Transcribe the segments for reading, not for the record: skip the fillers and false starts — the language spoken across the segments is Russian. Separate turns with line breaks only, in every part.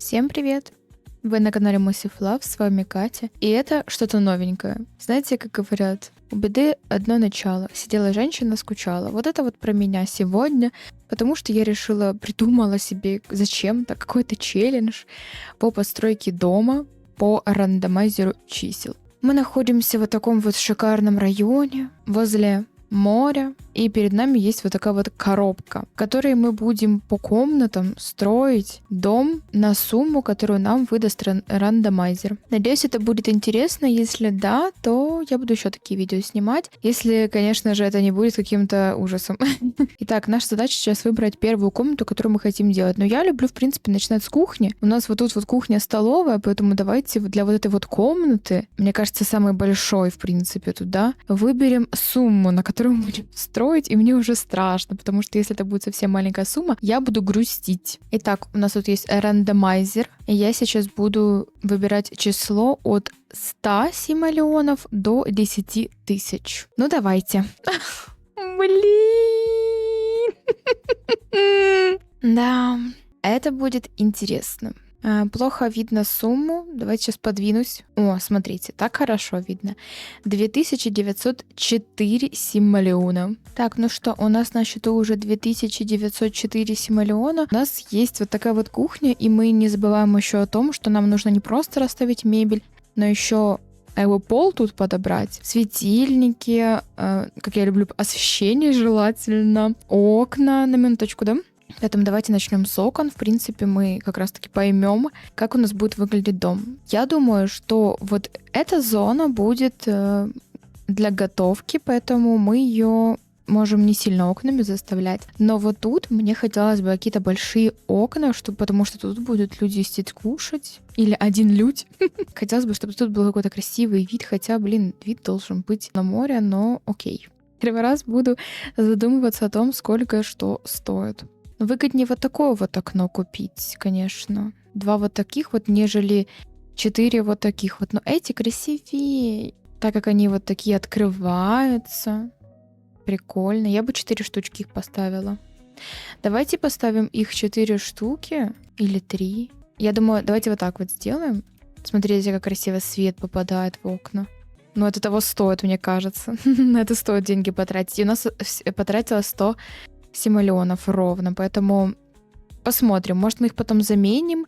Всем привет! Вы на канале Massive Love, с вами Катя. И это что-то новенькое. Знаете, как говорят, у беды одно начало. Сидела женщина, скучала. Вот это вот про меня сегодня, потому что я придумала себе зачем-то какой-то челлендж по постройке дома по рандомайзеру чисел. Мы находимся в таком вот шикарном районе, возле моря, и перед нами есть вот такая вот коробка, в которой мы будем по комнатам строить дом на сумму, которую нам выдаст рандомайзер. Надеюсь, это будет интересно. Если да, то я буду еще такие видео снимать. Если, конечно же, это не будет каким-то ужасом. Итак, наша задача сейчас выбрать первую комнату, которую мы хотим делать. Но я люблю, в принципе, начинать с кухни. У нас вот тут вот кухня-столовая, поэтому давайте для вот этой вот комнаты, мне кажется, самой большой, в принципе, туда, выберем сумму, на которую мы будем строить, и мне уже страшно, потому что если это будет совсем маленькая сумма, я буду грустить. Итак, у нас тут есть рандомайзер, и я сейчас буду выбирать число от 100 симолеонов до 10 тысяч. Ну, давайте. Блин! Да, это будет интересно. Плохо видно сумму. Давайте сейчас подвинусь. О, смотрите, так хорошо видно. 2904 симолеона. Так, ну что, у нас на счету уже 2904 симолеона. У нас есть вот такая вот кухня, и мы не забываем еще о том, что нам нужно не просто расставить мебель, но еще его пол тут подобрать, светильники, как я люблю, освещение желательно, окна, на минуточку, да? Поэтому давайте начнем с окон. В принципе, мы как раз-таки поймем, как у нас будет выглядеть дом. Я думаю, что вот эта зона будет для готовки, поэтому мы ее можем не сильно окнами заставлять. Но вот тут мне хотелось бы какие-то большие окна, потому что тут будут люди сидеть кушать. Или один людь. Хотелось бы, чтобы тут был какой-то красивый вид, хотя, вид должен быть на море, но окей. Первый раз буду задумываться о том, сколько что стоит. Выгоднее вот такое вот окно купить, конечно. 2 вот таких вот, нежели 4 вот таких вот. Но эти красивее, так как они вот такие открываются. Прикольно. Я бы 4 штучки их поставила. Давайте поставим их 4 штуки или 3. Я думаю, давайте вот так вот сделаем. Смотрите, как красиво свет попадает в окна. Но это того стоит, мне кажется. На это стоит деньги потратить. И у нас потратилось 100 симолеонов ровно, поэтому посмотрим. Может, мы их потом заменим,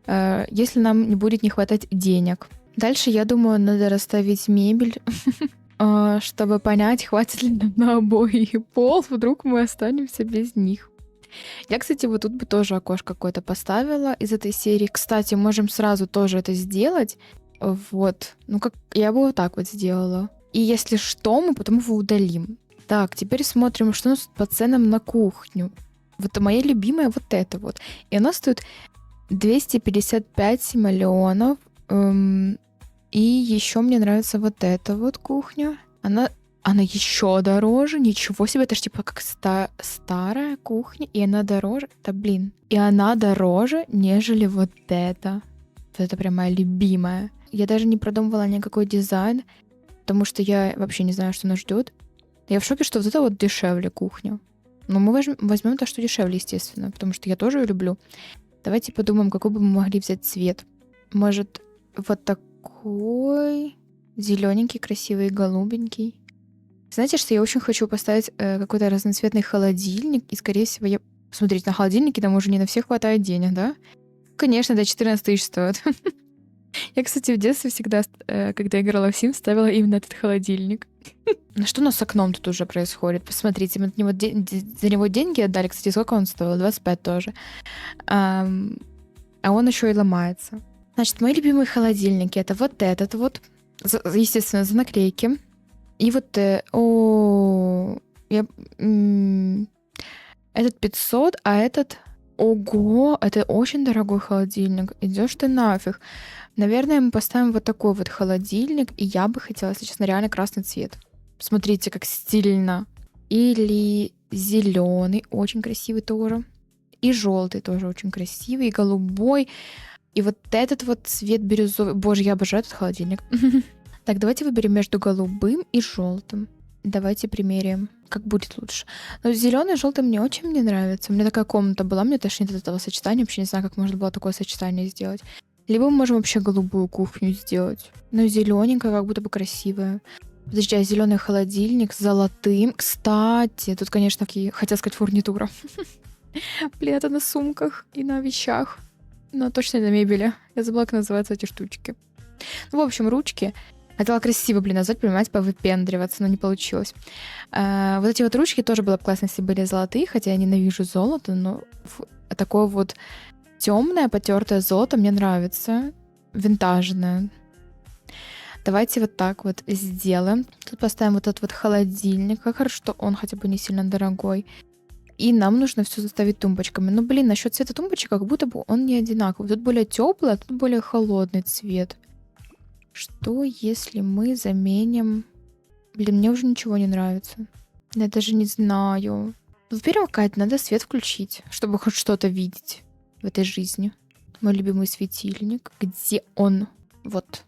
если нам не будет не хватать денег. Дальше, я думаю, надо расставить мебель, чтобы понять, хватит ли нам на обои и пол, вдруг мы останемся без них. Я, кстати, вот тут бы тоже окошко какое-то поставила из этой серии. Кстати, можем сразу тоже это сделать. Вот. Ну, как я бы вот так вот сделала. И если что, мы потом его удалим. Так, теперь смотрим, что у нас по ценам на кухню. Вот моя любимая вот эта вот. И она стоит 255 симолеонов. И еще мне нравится вот эта вот кухня. Она еще дороже. Ничего себе, это же типа как старая кухня. И она дороже. Да блин. И она дороже, нежели вот это. Вот это прям моя любимая. Я даже не продумывала никакой дизайн, потому что я вообще не знаю, что нас ждет. Я в шоке, что вот это вот дешевле кухня. Но мы возьмем то, что дешевле, естественно, потому что я тоже ее люблю. Давайте подумаем, какой бы мы могли взять цвет. Может, вот такой зелененький, красивый, голубенький. Знаете, что я очень хочу поставить какой-то разноцветный холодильник, и, скорее всего, Смотрите, на холодильнике там уже не на всех хватает денег, да? Конечно, это 14 тысяч стоит. Я, кстати, в детстве всегда, когда играла в Sims, ставила именно этот холодильник. Что у нас с окном тут уже происходит? Посмотрите, мы за него деньги отдали. Кстати, сколько он стоил? 25 тоже. А он еще и ломается. Значит, мои любимые холодильники — это вот этот вот. Естественно, за наклейки. И вот... Этот 500, а этот... Ого, это очень дорогой холодильник. Идешь ты нафиг. Наверное, мы поставим вот такой вот холодильник, и я бы хотела, если честно, реально красный цвет. Смотрите, как стильно. Или зеленый, очень красивый тоже. И желтый тоже очень красивый, и голубой. И вот этот вот цвет бирюзовый. Боже, я обожаю этот холодильник. Так, давайте выберем между голубым и желтым. Давайте примеряем. как будет лучше. Но зеленый и желтый мне очень не нравится. У меня такая комната была, мне тошнит от этого сочетания. Вообще не знаю, как можно было такое сочетание сделать. Либо мы можем вообще голубую кухню сделать. Но зелененькая, как будто бы красивая. Подожди, а зеленый холодильник с золотым. Кстати, тут, конечно, такие, хотела сказать, фурнитура. Блин, это на сумках и на вещах. Но точно на мебели. Я забыла, как называются эти штучки. Ну, в общем, ручки. Хотела красиво, назвать, понимаете, повыпендриваться, но не получилось. Вот эти вот ручки тоже было бы классно, если были золотые, хотя я ненавижу золото, но такое вот темное, потертое золото мне нравится. Винтажное. Давайте вот так вот сделаем. Тут поставим вот этот вот холодильник. Как хорошо, что он хотя бы не сильно дорогой. И нам нужно все заставить тумбочками. Ну, блин, насчет цвета тумбочек, как будто бы он не одинаковый. Тут более теплый, а тут более холодный цвет. Что, если мы заменим... Блин, мне уже ничего не нравится. Я даже не знаю. Во-первых, Кать, надо свет включить, чтобы хоть что-то видеть в этой жизни. Мой любимый светильник. Где он? Вот.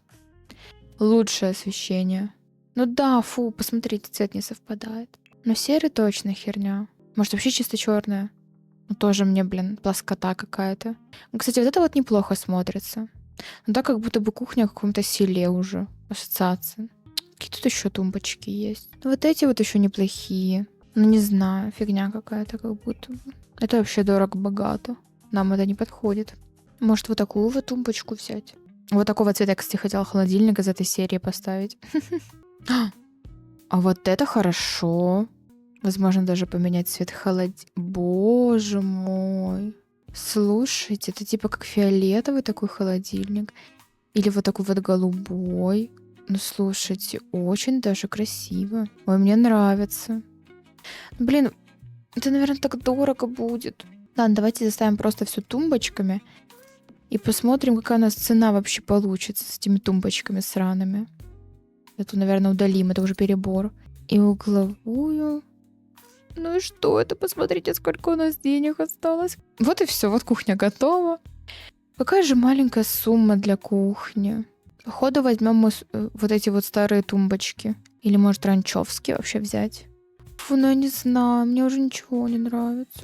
Лучшее освещение. Ну да, фу, посмотрите, цвет не совпадает. Но серый точно херня. Может, вообще чисто черная? Ну, тоже мне, блин, плоскота какая-то. Ну, кстати, вот это вот неплохо смотрится. Ну, так как будто бы кухня в каком-то селе уже. Ассоциация. Какие тут еще тумбочки есть? Ну, вот эти вот еще неплохие. Ну, не знаю, фигня какая-то как будто бы. Это вообще дорого-богато. Нам это не подходит. Может, вот такую вот тумбочку взять? Вот такого цвета я, кстати, хотела холодильник из этой серии поставить. А вот это хорошо. Возможно, даже поменять цвет холодильника. Боже мой. Слушайте, это типа как фиолетовый такой холодильник. Или вот такой вот голубой. Ну, слушайте, очень даже красиво. Ой, мне нравится. Блин, это, наверное, так дорого будет. Ладно, давайте заставим просто все тумбочками. И посмотрим, какая у нас цена вообще получится с этими тумбочками сраными. Эту, наверное, удалим, это уже перебор. И угловую... Ну и что это? Посмотрите, сколько у нас денег осталось. Вот и все, вот кухня готова. Какая же маленькая сумма для кухни. Походу возьмем мы вот эти вот старые тумбочки. Или, может, ранчевские вообще взять. Фу, ну я не знаю, мне уже ничего не нравится.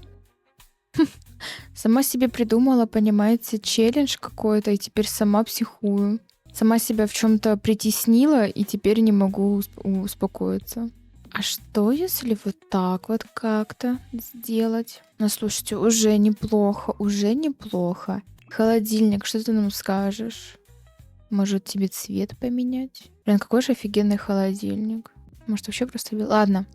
Сама себе придумала, понимаете, челлендж какой-то, и теперь сама психую. Сама себя в чем-то притеснила, и теперь не могу успокоиться. А что, если вот так вот как-то сделать? Ну, слушайте, уже неплохо, уже неплохо. Холодильник, что ты нам скажешь? Может, тебе цвет поменять? Блин, какой же офигенный холодильник. Может, вообще просто... Ладно,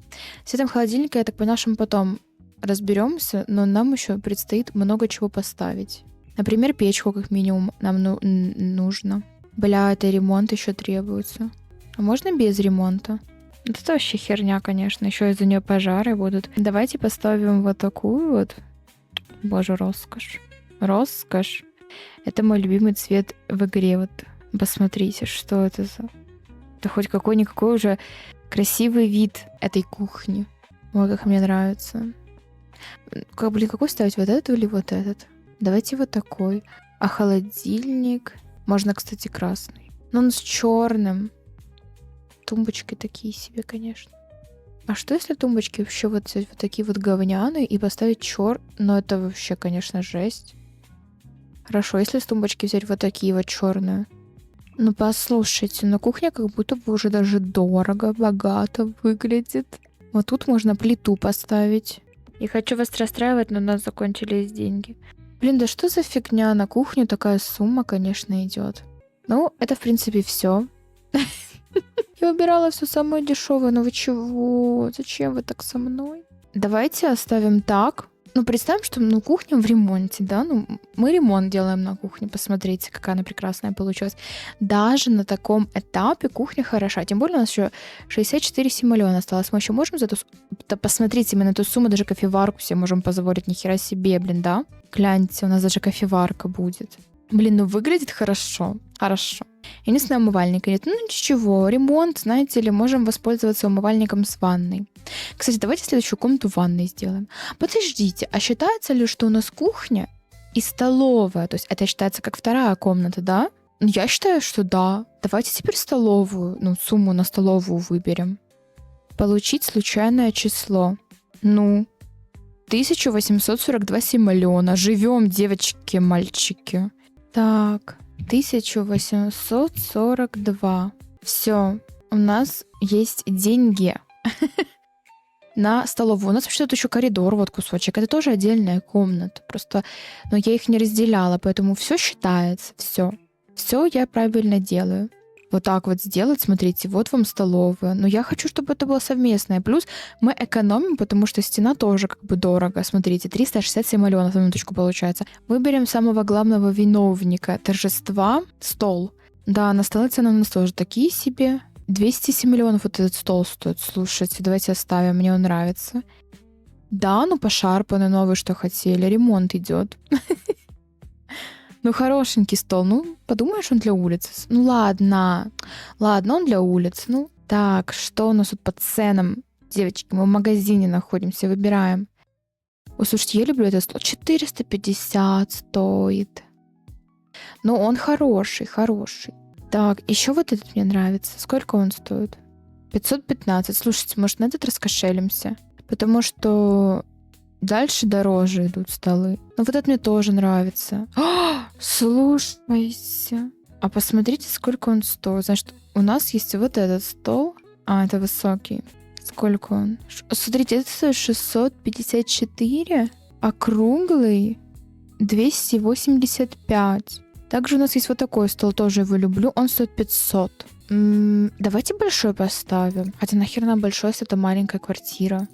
с этим холодильником, я так поняла, что мы потом разберемся, но нам еще предстоит много чего поставить. Например, печку, как минимум, нам нужно. Бля, это ремонт еще требуется. А можно без ремонта? Это вообще херня, конечно. Еще из-за нее пожары будут. Давайте поставим вот такую вот. Боже, роскошь. Роскошь. Это мой любимый цвет в игре. Вот посмотрите, что это за... Это хоть какой-никакой уже красивый вид этой кухни. Ой, как мне нравится. Блин, какой ставить? Вот этот или вот этот? Давайте вот такой. А холодильник... Можно, кстати, красный. Но он с черным. Тумбочки такие себе, конечно. А что если тумбочки вообще вот взять вот такие вот говняные и поставить Но это вообще, конечно, жесть. Хорошо, если с тумбочки взять вот такие вот черные. Ну, послушайте, на кухне как будто бы уже даже дорого, богато выглядит. Вот тут можно плиту поставить. Не хочу вас расстраивать, но у нас закончились деньги. Блин, да что за фигня? На кухню такая сумма, конечно, идет. Ну, это, в принципе, все. Я выбирала все самое дешевое, но вы чего? Зачем вы так со мной? Давайте оставим так. Ну, представим, что кухня в ремонте, да? Ну, мы ремонт делаем на кухне. Посмотрите, какая она прекрасная получилась. Даже на таком этапе кухня хороша. Тем более у нас еще 64 симулиона осталось. Мы еще можем за эту... Да посмотрите, мы на эту сумму даже кофеварку себе можем позволить. Нихера себе, блин, да? Гляньте, у нас даже кофеварка будет. Блин, ну выглядит хорошо. Хорошо. Единственное, умывальника нет. Ну ничего, ремонт, знаете ли, можем воспользоваться умывальником с ванной. Кстати, давайте следующую комнату ванной сделаем. Подождите, а считается ли, что у нас кухня и столовая? То есть это считается как вторая комната, да? Ну, я считаю, что да. Давайте теперь столовую, сумму на столовую выберем. Получить случайное число. Ну, 1842 симолеона. Живем, девочки, мальчики. Так, 1842. Все, у нас есть деньги. На столовую. У нас вообще тут еще коридор, вот кусочек. Это тоже отдельная комната. Просто, но я их не разделяла, поэтому все считается. Все. Все я правильно делаю. Вот так вот сделать, смотрите, вот вам столовая. Но я хочу, чтобы это было совместное. Плюс мы экономим, потому что стена тоже как бы дорого. Смотрите, 367 миллионов на минуточку получается. Выберем самого главного виновника торжества. Стол. Да, на столы цены у нас тоже такие себе. 207 миллионов вот этот стол стоит. Слушайте, давайте оставим, мне он нравится. Да, ну пошарпанный новый, что хотели. Ремонт идет. Ну, хорошенький стол. Ну, подумаешь, он для улицы. Ну, ладно. Ладно, он для улицы. Ну, так, что у нас тут по ценам? Девочки, мы в магазине находимся, выбираем. Ой, слушайте, я люблю этот стол. 450 стоит. Ну, он хороший, хороший. Так, еще вот этот мне нравится. Сколько он стоит? 515. Слушайте, может, на этот раскошелимся? Потому что дальше дороже идут столы. Но вот этот мне тоже нравится. Слушайся. А посмотрите, сколько он стоит. Значит, у нас есть вот этот стол. А, это высокий. Сколько он? Смотрите, это стоит 654, а круглый 285. Также у нас есть вот такой стол, тоже его люблю. Он стоит 500. Давайте большой поставим. Хотя нахер нам большой, если это маленькая квартира.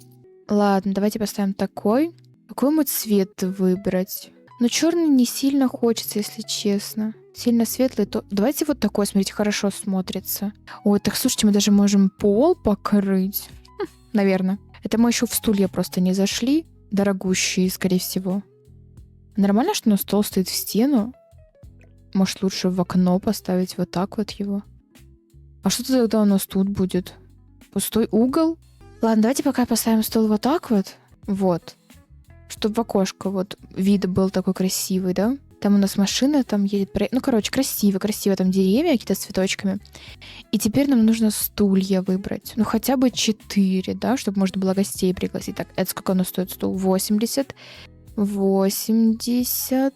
Ладно, давайте поставим такой. Какой мы цвет выбрать? Но черный не сильно хочется, если честно. Сильно светлый, то... Давайте вот такой, смотрите, хорошо смотрится. Ой, так слушайте, мы даже можем пол покрыть. Наверное. Это мы еще в стулья просто не зашли. Дорогущие, скорее всего. Нормально, что у нас стол стоит в стену? Может, лучше в окно поставить вот так вот его? А что тогда у нас тут будет? Пустой угол? Ладно, давайте пока поставим стол вот так вот. Вот. Чтобы в окошко вот вид был такой красивый, да? Там у нас машина там едет. Ну, короче, красиво, красиво. Там деревья какие-то с цветочками. И теперь нам нужно стулья выбрать. Ну, хотя бы 4, да? Чтобы можно было гостей пригласить. Так, это сколько у нас стоит стул? 80. 80.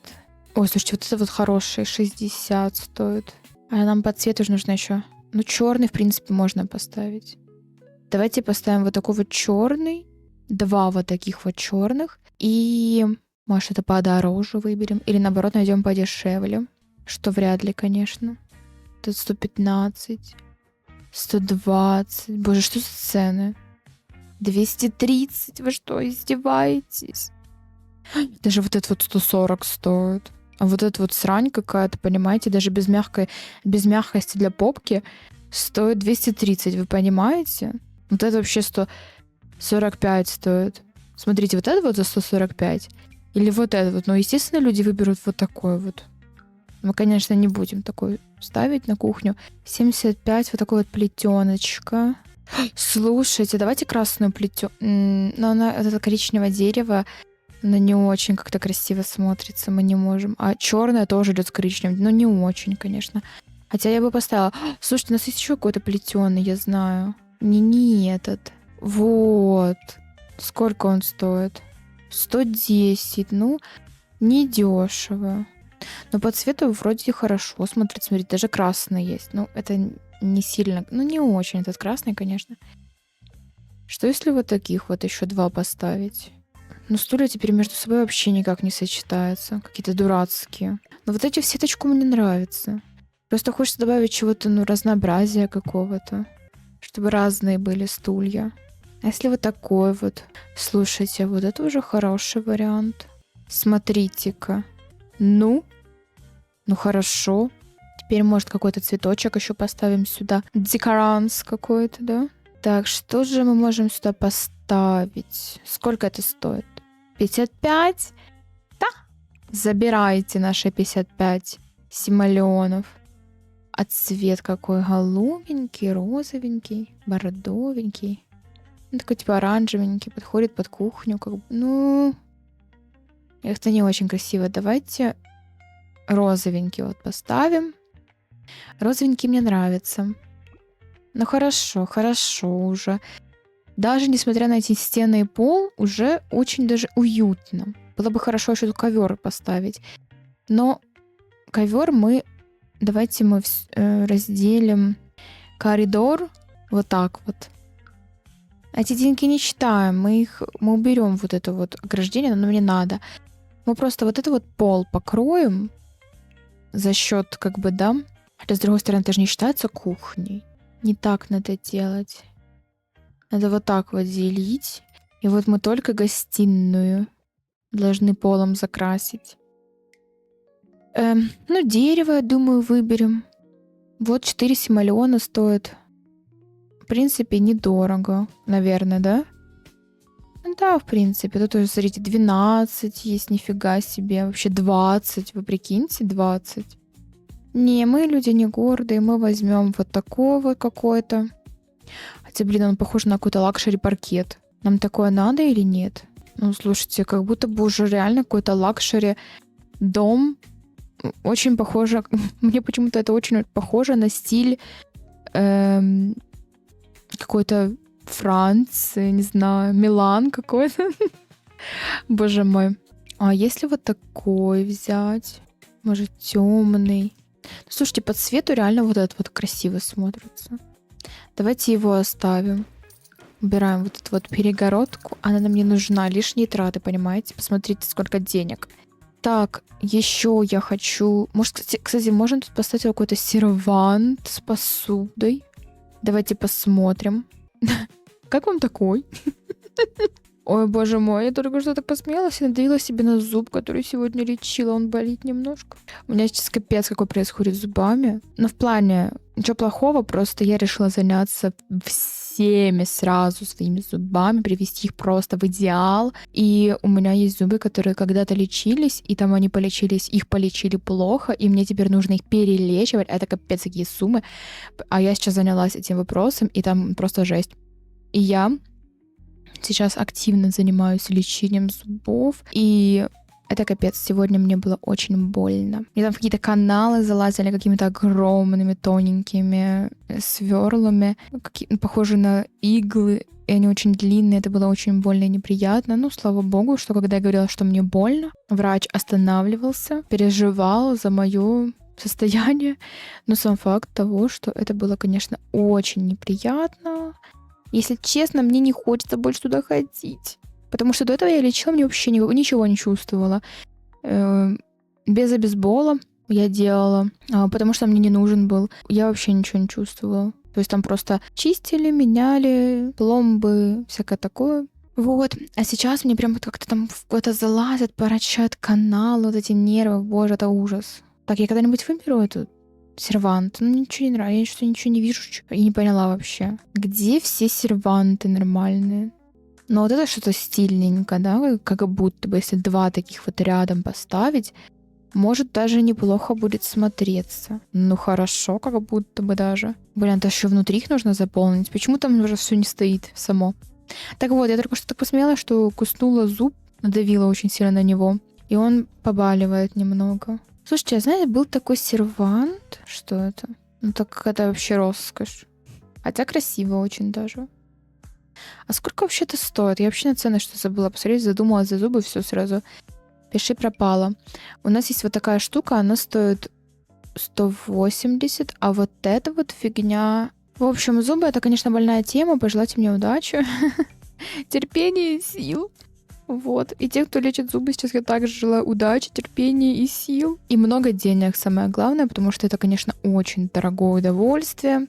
Ой, слушайте, вот это вот хороший. 60 стоит. А нам по цвету же нужно еще. Ну, черный, в принципе, можно поставить. Давайте поставим вот такой вот черный. 2 вот таких вот черных. И, может, это подороже выберем. Или, наоборот, найдем подешевле. Что вряд ли, конечно. Тут 115. 120. Боже, что за цены? 230. Вы что, издеваетесь? Даже вот этот вот 140 стоит. А вот эта вот срань какая-то, понимаете, даже без мягкости для попки стоит 230, вы понимаете? Вот это вообще 145 стоит. Смотрите, вот это вот за 145. Или вот это вот. Но, естественно, люди выберут вот такой вот. Мы, конечно, не будем такой ставить на кухню. 75, вот такой вот плетеночка. Слушайте, давайте красную плетенку. Но она, это коричневое дерево, она не очень как-то красиво смотрится, мы не можем. А черная тоже идет с коричневым, но не очень, конечно. Хотя я бы поставила. Слушайте, у нас есть еще какой-то плетеный, я знаю. Не этот. Вот. Сколько он стоит? 110. Ну, недешево. Но по цвету вроде хорошо смотрится. Смотрите, даже красный есть. Ну, это не сильно. Ну, не очень этот красный, конечно. Что если вот таких вот еще 2 поставить? Ну, стулья теперь между собой вообще никак не сочетаются. Какие-то дурацкие. Но вот эти в сеточку мне нравятся. Просто хочется добавить чего-то, ну, разнообразия какого-то. Чтобы разные были стулья. А если вот такой вот? Слушайте, вот это уже хороший вариант. Смотрите-ка. Ну хорошо. Теперь, может, какой-то цветочек еще поставим сюда. Декоранс какой-то, да? Так, что же мы можем сюда поставить? Сколько это стоит? 55? Да. Забирайте наши 55 симолеонов. А цвет какой? Голубенький, розовенький, бордовенький. Ну, такой типа оранжевенький. Подходит под кухню. Как бы, ну... Это не очень красиво. Давайте розовенький вот поставим. Розовенький мне нравится. Ну, хорошо уже. Даже несмотря на эти стены и пол, уже очень даже уютно. Было бы хорошо еще тут ковер поставить. Но ковер давайте мы разделим коридор вот так вот. Эти деньги не считаем, мы уберем вот это вот ограждение, но мне надо. Мы просто вот это вот пол покроем за счет да. Хотя, с другой стороны, это же не считается кухней. Не так надо делать. Надо вот так вот делить. И вот мы только гостиную должны полом закрасить. Дерево, я думаю, выберем. Вот 4 симолеона стоит. В принципе, недорого, наверное, да? Да, в принципе. Тут уже, смотрите, 12 есть, нифига себе. Вообще 20, вы прикиньте, 20. Не, мы люди не гордые, мы возьмем вот такой вот какой-то. Хотя, он похож на какой-то лакшери-паркет. Нам такое надо или нет? Ну, слушайте, как будто бы уже реально какой-то лакшери-дом. Очень похоже... Мне почему-то это очень похоже на стиль какой-то Франции, не знаю, Милан какой-то. Боже мой. А если вот такой взять? Может, темный? Слушайте, по цвету реально вот этот вот красиво смотрится. Давайте его оставим. Убираем вот эту вот перегородку. Она нам не нужна. Лишние траты, понимаете? Посмотрите, сколько денег. Так, еще я хочу... Может, кстати, можно тут поставить какой-то сервант с посудой? Давайте посмотрим. Как вам такой? Ой, боже мой, я только что так посмеялась и надавила себе на зуб, который сегодня лечила. Он болит немножко. У меня сейчас капец какой происходит с зубами. Но в плане ничего плохого, просто я решила заняться всеми сразу своими зубами, привести их просто в идеал. И у меня есть зубы, которые когда-то лечились, и там они полечились, их полечили плохо, и мне теперь нужно их перелечивать. Это капец какие суммы. А я сейчас занялась этим вопросом, и там просто жесть. И я сейчас активно занимаюсь лечением зубов, и это капец. Сегодня мне было очень больно. Мне там какие-то каналы залазили какими-то огромными тоненькими сверлами, похожие на иглы, и они очень длинные. Это было очень больно и неприятно. Ну, слава богу, что когда я говорила, что мне больно, врач останавливался, переживал за мое состояние. Но сам факт того, что это было, конечно, очень неприятно. Если честно, мне не хочется больше туда ходить. Потому что до этого я лечила, мне вообще ничего не чувствовала. Без обезбола я делала, потому что мне не нужен был. Я вообще ничего не чувствовала. То есть там просто чистили, меняли, пломбы, всякое такое. Вот. А сейчас мне прям как-то там в куда-то залазят, порочат каналы, вот эти нервы. Боже, это ужас. Так, я когда-нибудь выберу эту сервант? Ну, ничего не нравится. Я что-то ничего не вижу. И не поняла вообще. Где все серванты нормальные? Но вот это что-то стильненько, да? Как будто бы, если 2 таких вот рядом поставить, может, даже неплохо будет смотреться. Ну, хорошо, как будто бы даже. Это еще внутри их нужно заполнить. Почему там уже все не стоит само? Так вот, я только что так посмела, что куснула зуб, надавила очень сильно на него, и он побаливает немного. Слушайте, знаете, был такой сервант. Что это? Ну, так это вообще роскошь. Хотя красиво очень даже. А сколько вообще это стоит? Я вообще на цены что забыла посмотреть, задумалась за зубы, все сразу. Пиши пропало. У нас есть вот такая штука, она стоит 180, а вот эта вот фигня... В общем, зубы — это, конечно, больная тема. Пожелайте мне удачи, терпения и сил. Вот. И те, кто лечит зубы, сейчас я также желаю удачи, терпения и сил. И много денег, самое главное, потому что это, конечно, очень дорогое удовольствие.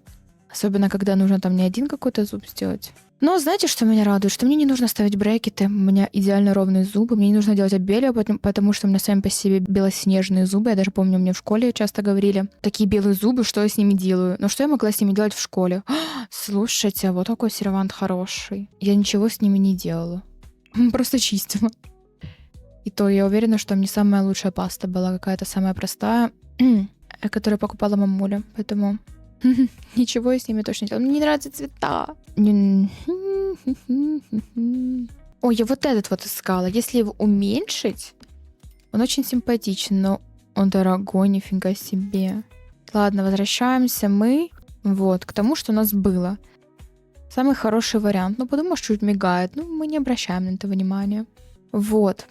Особенно, когда нужно там не один какой-то зуб сделать. Но знаете, что меня радует? Что мне не нужно ставить брекеты, у меня идеально ровные зубы, мне не нужно делать обелие, потому что у меня сами по себе белоснежные зубы. Я даже помню, мне в школе часто говорили, такие белые зубы, что я с ними делаю? Но что я могла с ними делать в школе? Слушайте, вот такой сервант хороший. Я ничего с ними не делала. Просто чистила. И то я уверена, что мне самая лучшая паста была какая-то самая простая, которую покупала мамуля. Поэтому ничего я с ними точно не делала. Мне не нравятся цвета. Ой, я вот этот вот искала. Если его уменьшить, он очень симпатичен, но он дорогой, нифига себе. Ладно, возвращаемся мы вот к тому, что у нас было. Самый хороший вариант. Ну, подумаешь, чуть мигает. Ну, мы не обращаем на это внимания. Вот.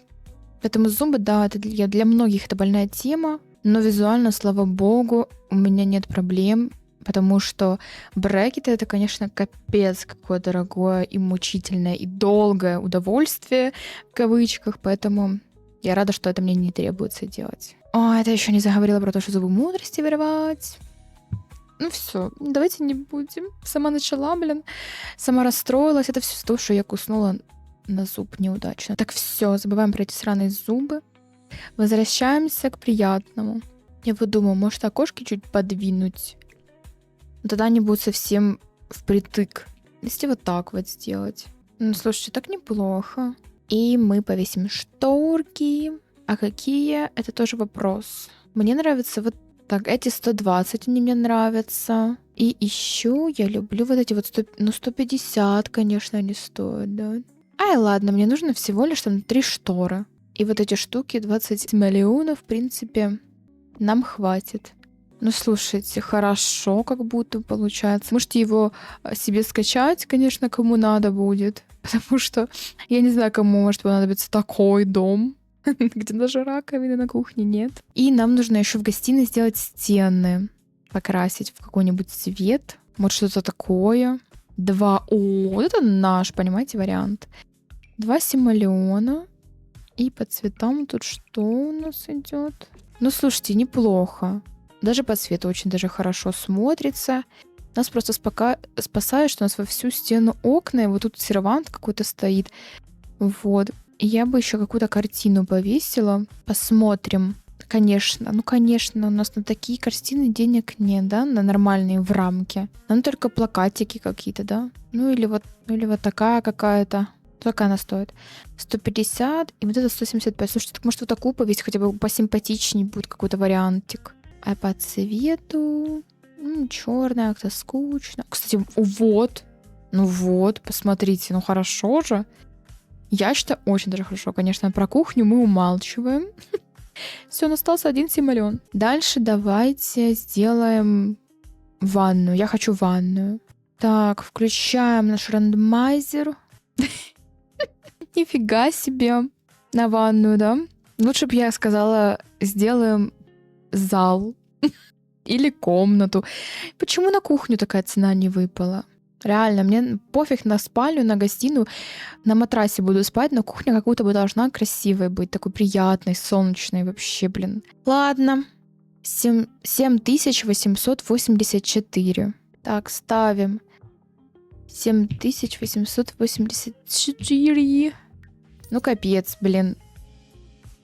Поэтому зубы, да, это для многих это больная тема. Но визуально, слава богу, у меня нет проблем. Потому что брекеты — это, конечно, капец какое дорогое и мучительное и долгое удовольствие, в кавычках. Поэтому я рада, что это мне не требуется делать. О, это еще не заговорила про то, что зубы мудрости вырывать. Ну все, давайте не будем. Сама начала, блин. Сама расстроилась. Это все то, что я куснула на зуб неудачно. Так все, забываем про эти сраные зубы. Возвращаемся к приятному. Я вот думаю, может, окошки чуть подвинуть? Но тогда они будут совсем впритык. Если вот так вот сделать. Ну, слушайте, так неплохо. И мы повесим шторки. А какие? Это тоже вопрос. Мне нравится вот так, эти 120 они мне нравятся. И еще я люблю вот эти вот 150, конечно, они стоят, да. Ай, ладно, мне нужно всего лишь там 3 шторы. И вот эти штуки 20 миллионов, в принципе, нам хватит. Ну, слушайте, хорошо как будто получается. Можете его себе скачать, конечно, кому надо будет. Потому что я не знаю, кому может понадобиться такой дом, где даже раковины на кухне нет. И нам нужно еще в гостиной сделать стены. Покрасить в какой-нибудь цвет. Может, что-то такое. Вот это наш, понимаете, вариант. 2 симолеона. И по цветам тут что у нас идет? Ну, слушайте, неплохо. Даже по цвету очень даже хорошо смотрится. Нас просто спасает, что у нас во всю стену окна, и вот тут сервант какой-то стоит. Вот. И я бы еще какую-то картину повесила. Посмотрим. Конечно, у нас на такие картины денег нет, да, на нормальные в рамке. Нам только плакатики какие-то, да. Ну или вот такая какая-то. Сколько она стоит? 150, и вот это 175. Слушайте, так может вот такую повесить, хотя бы посимпатичнее будет какой-то вариантик. А по цвету черная, как-то скучно. Кстати, вот. Ну вот, посмотрите, ну хорошо же. Я считаю, очень даже хорошо. Конечно, про кухню мы умалчиваем. Все, остался 1 симолеон. Дальше давайте сделаем ванную. Я хочу ванную. Так, включаем наш рандомайзер. Нифига себе. На ванную, да? Лучше бы я сказала, сделаем зал. Или комнату. Почему на кухню такая цена не выпала? Реально, мне пофиг на спальню, на гостиную. На матрасе буду спать, но кухня какую-то бы должна красивой быть. Такой приятной, солнечной вообще, блин. Ладно. 7884. Так, ставим. 7884. Ну, капец, блин.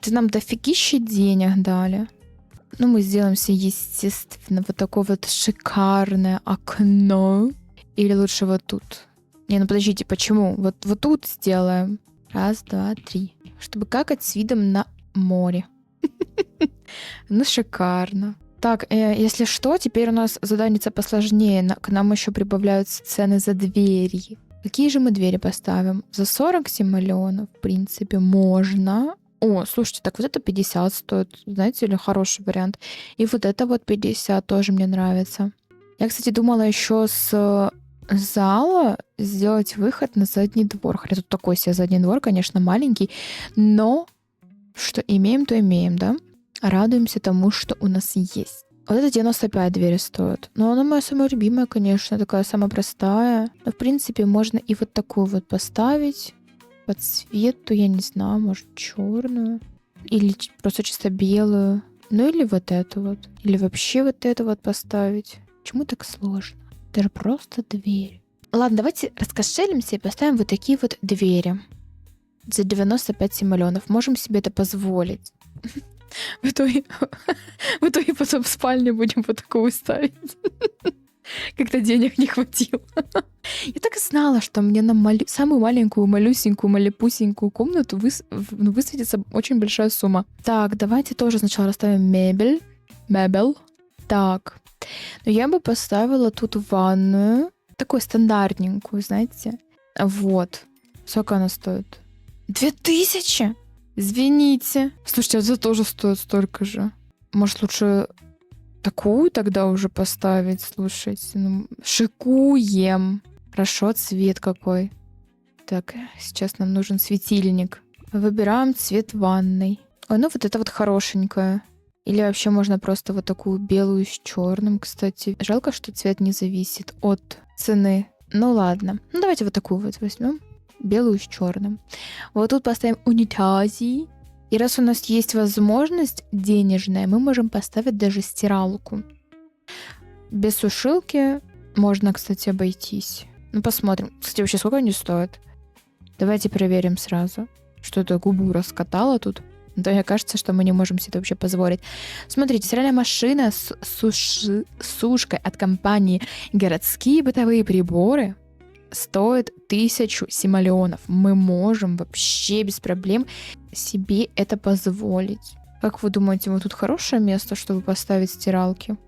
Ты нам дофигища денег дали. Ну, мы сделаем себе, естественно, вот такое вот шикарное окно. Или лучше вот тут. Не, ну подождите, почему? Вот тут сделаем. 1, 2, 3. Чтобы какать с видом на море. Ну, шикарно. Так, если что, теперь у нас заданица посложнее. К нам еще прибавляются цены за двери. Какие же мы двери поставим? За 40 симолеонов, в принципе, можно. О, слушайте, так вот это 50 стоит, знаете, или хороший вариант. И вот это вот 50 тоже мне нравится. Я, кстати, думала еще с зала сделать выход на задний двор. Хотя тут такой себе задний двор, конечно, маленький. Но что имеем, то имеем, да? Радуемся тому, что у нас есть. Вот это 95 двери стоит. Но она моя самая любимая, конечно, такая самая простая. Но, в принципе, можно и вот такую вот поставить. По цвету, я не знаю, может, черную. Или просто чисто белую. Ну, или вот эту вот. Или вообще вот эту вот поставить. Почему так сложно? Это же просто дверь. Ладно, давайте раскошелимся и поставим вот такие вот двери. За 95 симолеонов. Можем себе это позволить. В итоге потом в спальне будем вот такую ставить. Когда денег не хватило. Я так и знала, что мне на самую маленькую, малюсенькую, малепусенькую комнату высветится очень большая сумма. Так, давайте тоже сначала расставим мебель. Так. Но я бы поставила тут ванную. Такую стандартненькую, знаете. Вот. Сколько она стоит? 2000? Извините. Слушайте, это тоже стоит столько же. Может, лучше такую тогда уже поставить? Слушайте, ну, шикуем. Хорошо, цвет какой. Так, сейчас нам нужен светильник. Выбираем цвет ванной. Ой, ну вот это вот хорошенькое. Или вообще можно просто вот такую белую с черным, кстати. Жалко, что цвет не зависит от цены. Ну ладно. Ну давайте вот такую вот возьмем. Белую с черным. Вот тут поставим унитази. И раз у нас есть возможность денежная, мы можем поставить даже стиралку. Без сушилки можно, кстати, обойтись. Ну посмотрим. Кстати, вообще сколько они стоят? Давайте проверим сразу. Что-то губу раскатала тут. Да, мне кажется, что мы не можем себе это вообще позволить. Смотрите, стиральная машина с сушкой от компании «Городские бытовые приборы» стоит 1000 симолеонов. Мы можем вообще без проблем себе это позволить. Как вы думаете, вот тут хорошее место, чтобы поставить стиралку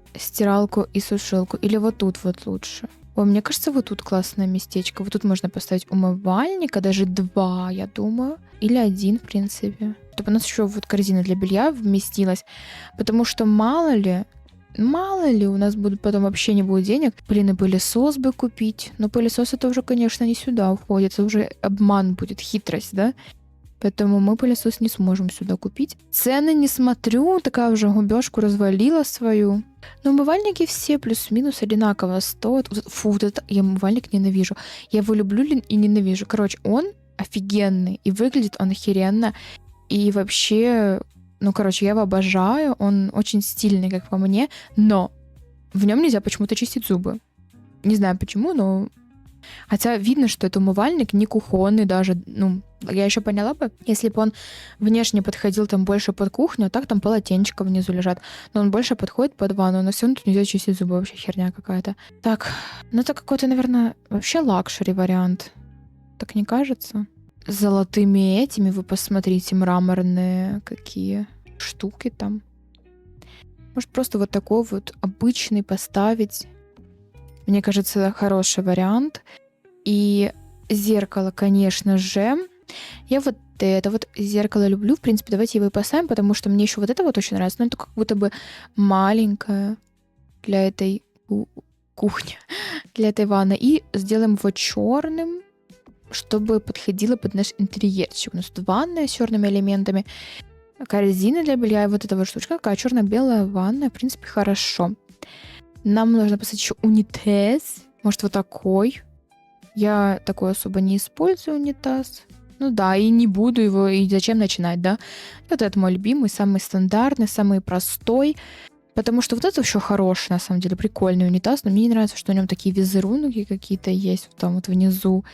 и сушилку? Или вот тут вот лучше? Ой, мне кажется, вот тут классное местечко. Вот тут можно поставить умывальника, даже 2, я думаю. Или 1, в принципе. Чтобы у нас еще вот корзина для белья вместилась. Потому что мало ли, у нас будет потом вообще не будет денег. Блин, и пылесос бы купить. Но пылесос это уже, конечно, не сюда уходит. Это уже обман будет, хитрость, да? Поэтому мы пылесос не сможем сюда купить. Цены не смотрю, такая уже губежку развалила свою. Но умывальники все плюс-минус одинаково стоят. Фу, вот это я умывальник ненавижу. Я его люблю и ненавижу. Короче, он офигенный. И выглядит он охеренно. И вообще, ну, короче, я его обожаю. Он очень стильный, как по мне. Но в нем нельзя почему-то чистить зубы. Не знаю почему, но... Хотя видно, что это умывальник не кухонный даже. Ну, я еще поняла бы, если бы он внешне подходил там больше под кухню, а так там полотенчика внизу лежат. Но он больше подходит под ванну, но все равно тут нельзя чистить зубы, вообще херня какая-то. Так, ну это какой-то, наверное, вообще лакшери вариант. Так не кажется? С золотыми этими, вы посмотрите, мраморные какие штуки там. Может, просто вот такой вот обычный поставить. Мне кажется, это хороший вариант. И зеркало, конечно же. Я вот это вот зеркало люблю. В принципе, давайте его и поставим, потому что мне еще вот это вот очень нравится. Но это как будто бы маленькое для этой кухни, для этой ванны. И сделаем его черным, чтобы подходило под наш интерьерчик. У нас тут ванная с черными элементами. Корзина для белья. И вот эта вот штучка, такая черно-белая ванна. В принципе, хорошо. Нам нужно поставить еще унитаз. Может, вот такой. Я такой особо не использую унитаз. Ну да, и не буду его, и зачем начинать, да? Вот это мой любимый, самый стандартный, самый простой. Потому что вот это еще хороший, на самом деле, прикольный унитаз. Но мне не нравится, что в нем такие визерунки какие-то есть вот там вот внизу.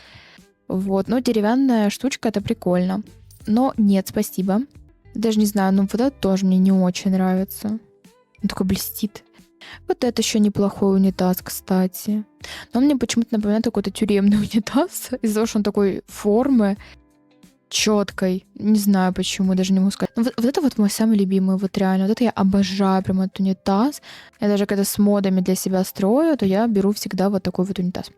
Вот, но деревянная штучка, это прикольно. Но нет, спасибо. Даже не знаю, но вот это тоже мне не очень нравится. Он такой блестит. Вот это еще неплохой унитаз, кстати. Но он мне почему-то напоминает какой-то тюремный унитаз. Из-за того, что он такой формы четкой. Не знаю почему, даже не могу сказать. Но вот это вот мой самый любимый, вот реально. Вот это я обожаю прям этот унитаз. Я даже когда с модами для себя строю, то я беру всегда вот такой вот унитаз.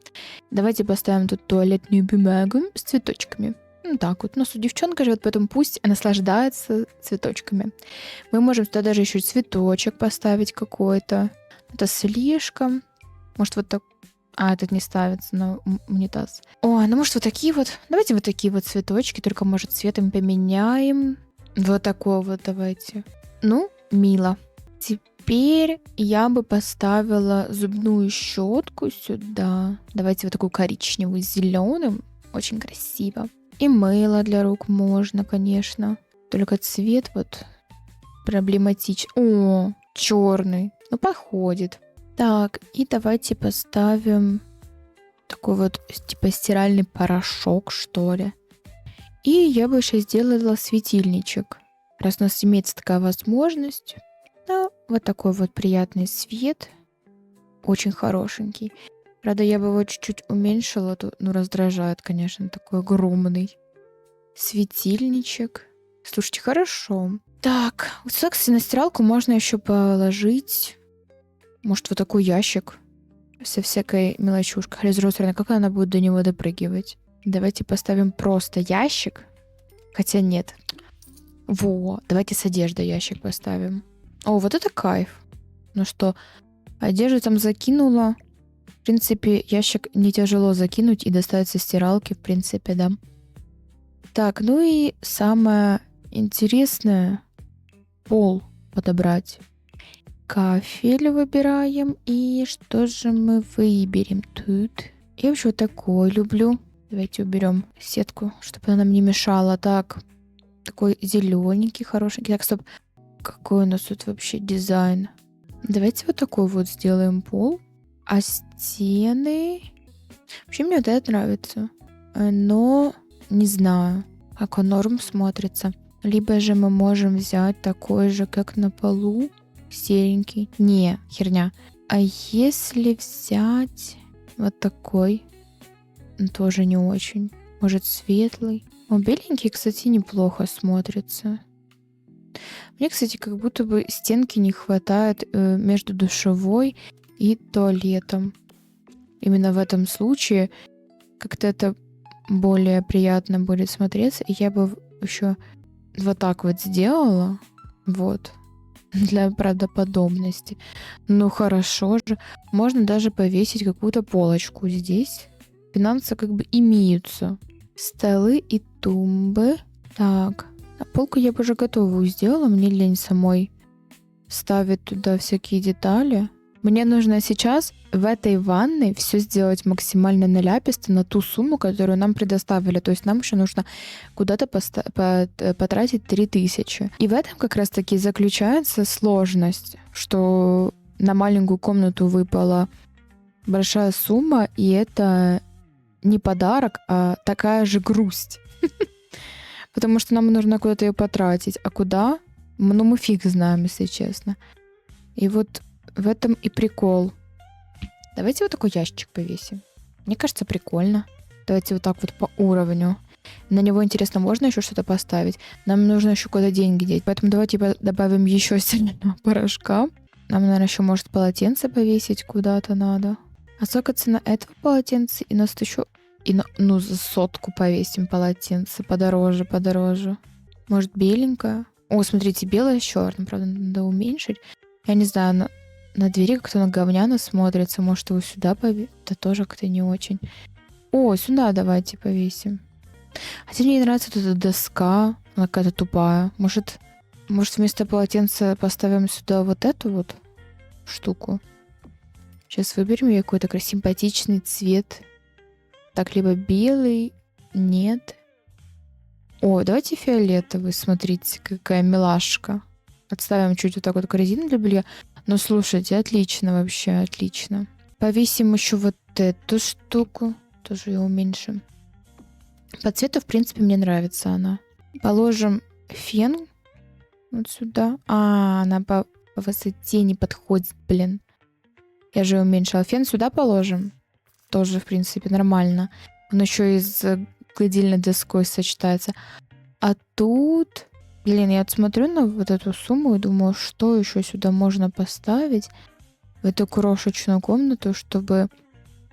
Давайте поставим тут туалетную бумагу с цветочками. Ну так вот. У нас девчонка живет, поэтому пусть наслаждается цветочками. Мы можем сюда даже еще цветочек поставить какой-то. Это слишком. Может, вот так. А, этот не ставится на унитаз. О, ну может вот такие вот. Давайте вот такие вот цветочки, только может цветом поменяем. Вот такой вот давайте. Ну, мило. Теперь я бы поставила зубную щетку сюда. Давайте вот такую коричневую с зеленым. Очень красиво. И мыло для рук можно, конечно. Только цвет вот проблематичный. О, черный. Ну, подходит. Так, и давайте поставим такой вот, типа, стиральный порошок, что ли. И я бы еще сделала светильничек. Раз у нас имеется такая возможность. Да, вот такой вот приятный свет. Очень хорошенький. Правда, я бы его чуть-чуть уменьшила. Тут, ну, раздражает, конечно, такой огромный светильничек. Слушайте, хорошо. Так, вот сюда, кстати, на стиралку можно еще положить, может, вот такой ящик со всякой мелочушкой. Хотя, с другой стороны, как она будет до него допрыгивать? Давайте поставим просто ящик. Хотя нет. Во, давайте с одеждой ящик поставим. О, вот это кайф. Ну что, одежду там закинула. В принципе, ящик не тяжело закинуть и достать со стиралки, в принципе, да. Так, ну и самое интересное — пол подобрать. Кафель выбираем. И что же мы выберем тут? Я вообще вот такой люблю. Давайте уберем сетку, чтобы она нам не мешала. Так, такой зелененький, хорошенький. Так, стоп. Какой у нас тут вообще дизайн? Давайте вот такой вот сделаем пол. А стены... Вообще мне вот это нравится. Но не знаю, как он норм смотрится. Либо же мы можем взять такой же, как на полу. Серенький. Не, херня. А если взять вот такой? Тоже не очень. Может, светлый? Беленький, кстати, неплохо смотрится. Мне, кстати, как будто бы стенки не хватает между душевой и туалетом. Именно в этом случае как-то это более приятно будет смотреться. И я бы еще вот так вот сделала. Вот. Для правдоподобности. Ну хорошо же. Можно даже повесить какую-то полочку здесь. Финансы как бы имеются. Столы и тумбы. Так. А полку я бы уже готовую сделала. Мне лень самой ставить туда всякие детали. Мне нужно сейчас в этой ванной все сделать максимально наляписто на ту сумму, которую нам предоставили. То есть нам еще нужно куда-то потратить 3000. И в этом как раз-таки заключается сложность, что на маленькую комнату выпала большая сумма, и это не подарок, а такая же грусть. Потому что нам нужно куда-то ее потратить. А куда? Ну, мы фиг знаем, если честно. И вот в этом и прикол. Давайте вот такой ящик повесим. Мне кажется, прикольно. Давайте вот так вот по уровню. На него, интересно, можно еще что-то поставить? Нам нужно еще куда деньги деть. Поэтому давайте добавим еще стирального порошка. Нам, наверное, еще может полотенце повесить куда-то надо. А сколько цена этого полотенца? И нас еще... Ну, за 100 повесим полотенце. Подороже. Может, беленькое? О, смотрите, белое с черным. Правда, надо уменьшить. Я не знаю, на двери как-то на говняно смотрится. Может, его сюда повесить? Это тоже как-то не очень. О, сюда давайте повесим. Хотя мне не нравится вот эта доска. Она какая-то тупая. Может, вместо полотенца поставим сюда вот эту вот штуку? Сейчас выберем ее какой-то симпатичный цвет. Так, либо белый. Нет. О, давайте фиолетовый. Смотрите, какая милашка. Отставим чуть вот так вот корзину для белья. Ну, слушайте, отлично вообще, отлично. Повесим еще вот эту штуку. Тоже ее уменьшим. По цвету, в принципе, мне нравится она. Положим фен вот сюда. Она по высоте не подходит, блин. Я же уменьшила. Фен сюда положим. Тоже, в принципе, нормально. Он еще и с гладильной доской сочетается. А тут... Блин, я смотрю на вот эту сумму и думаю, что еще сюда можно поставить в эту крошечную комнату, чтобы...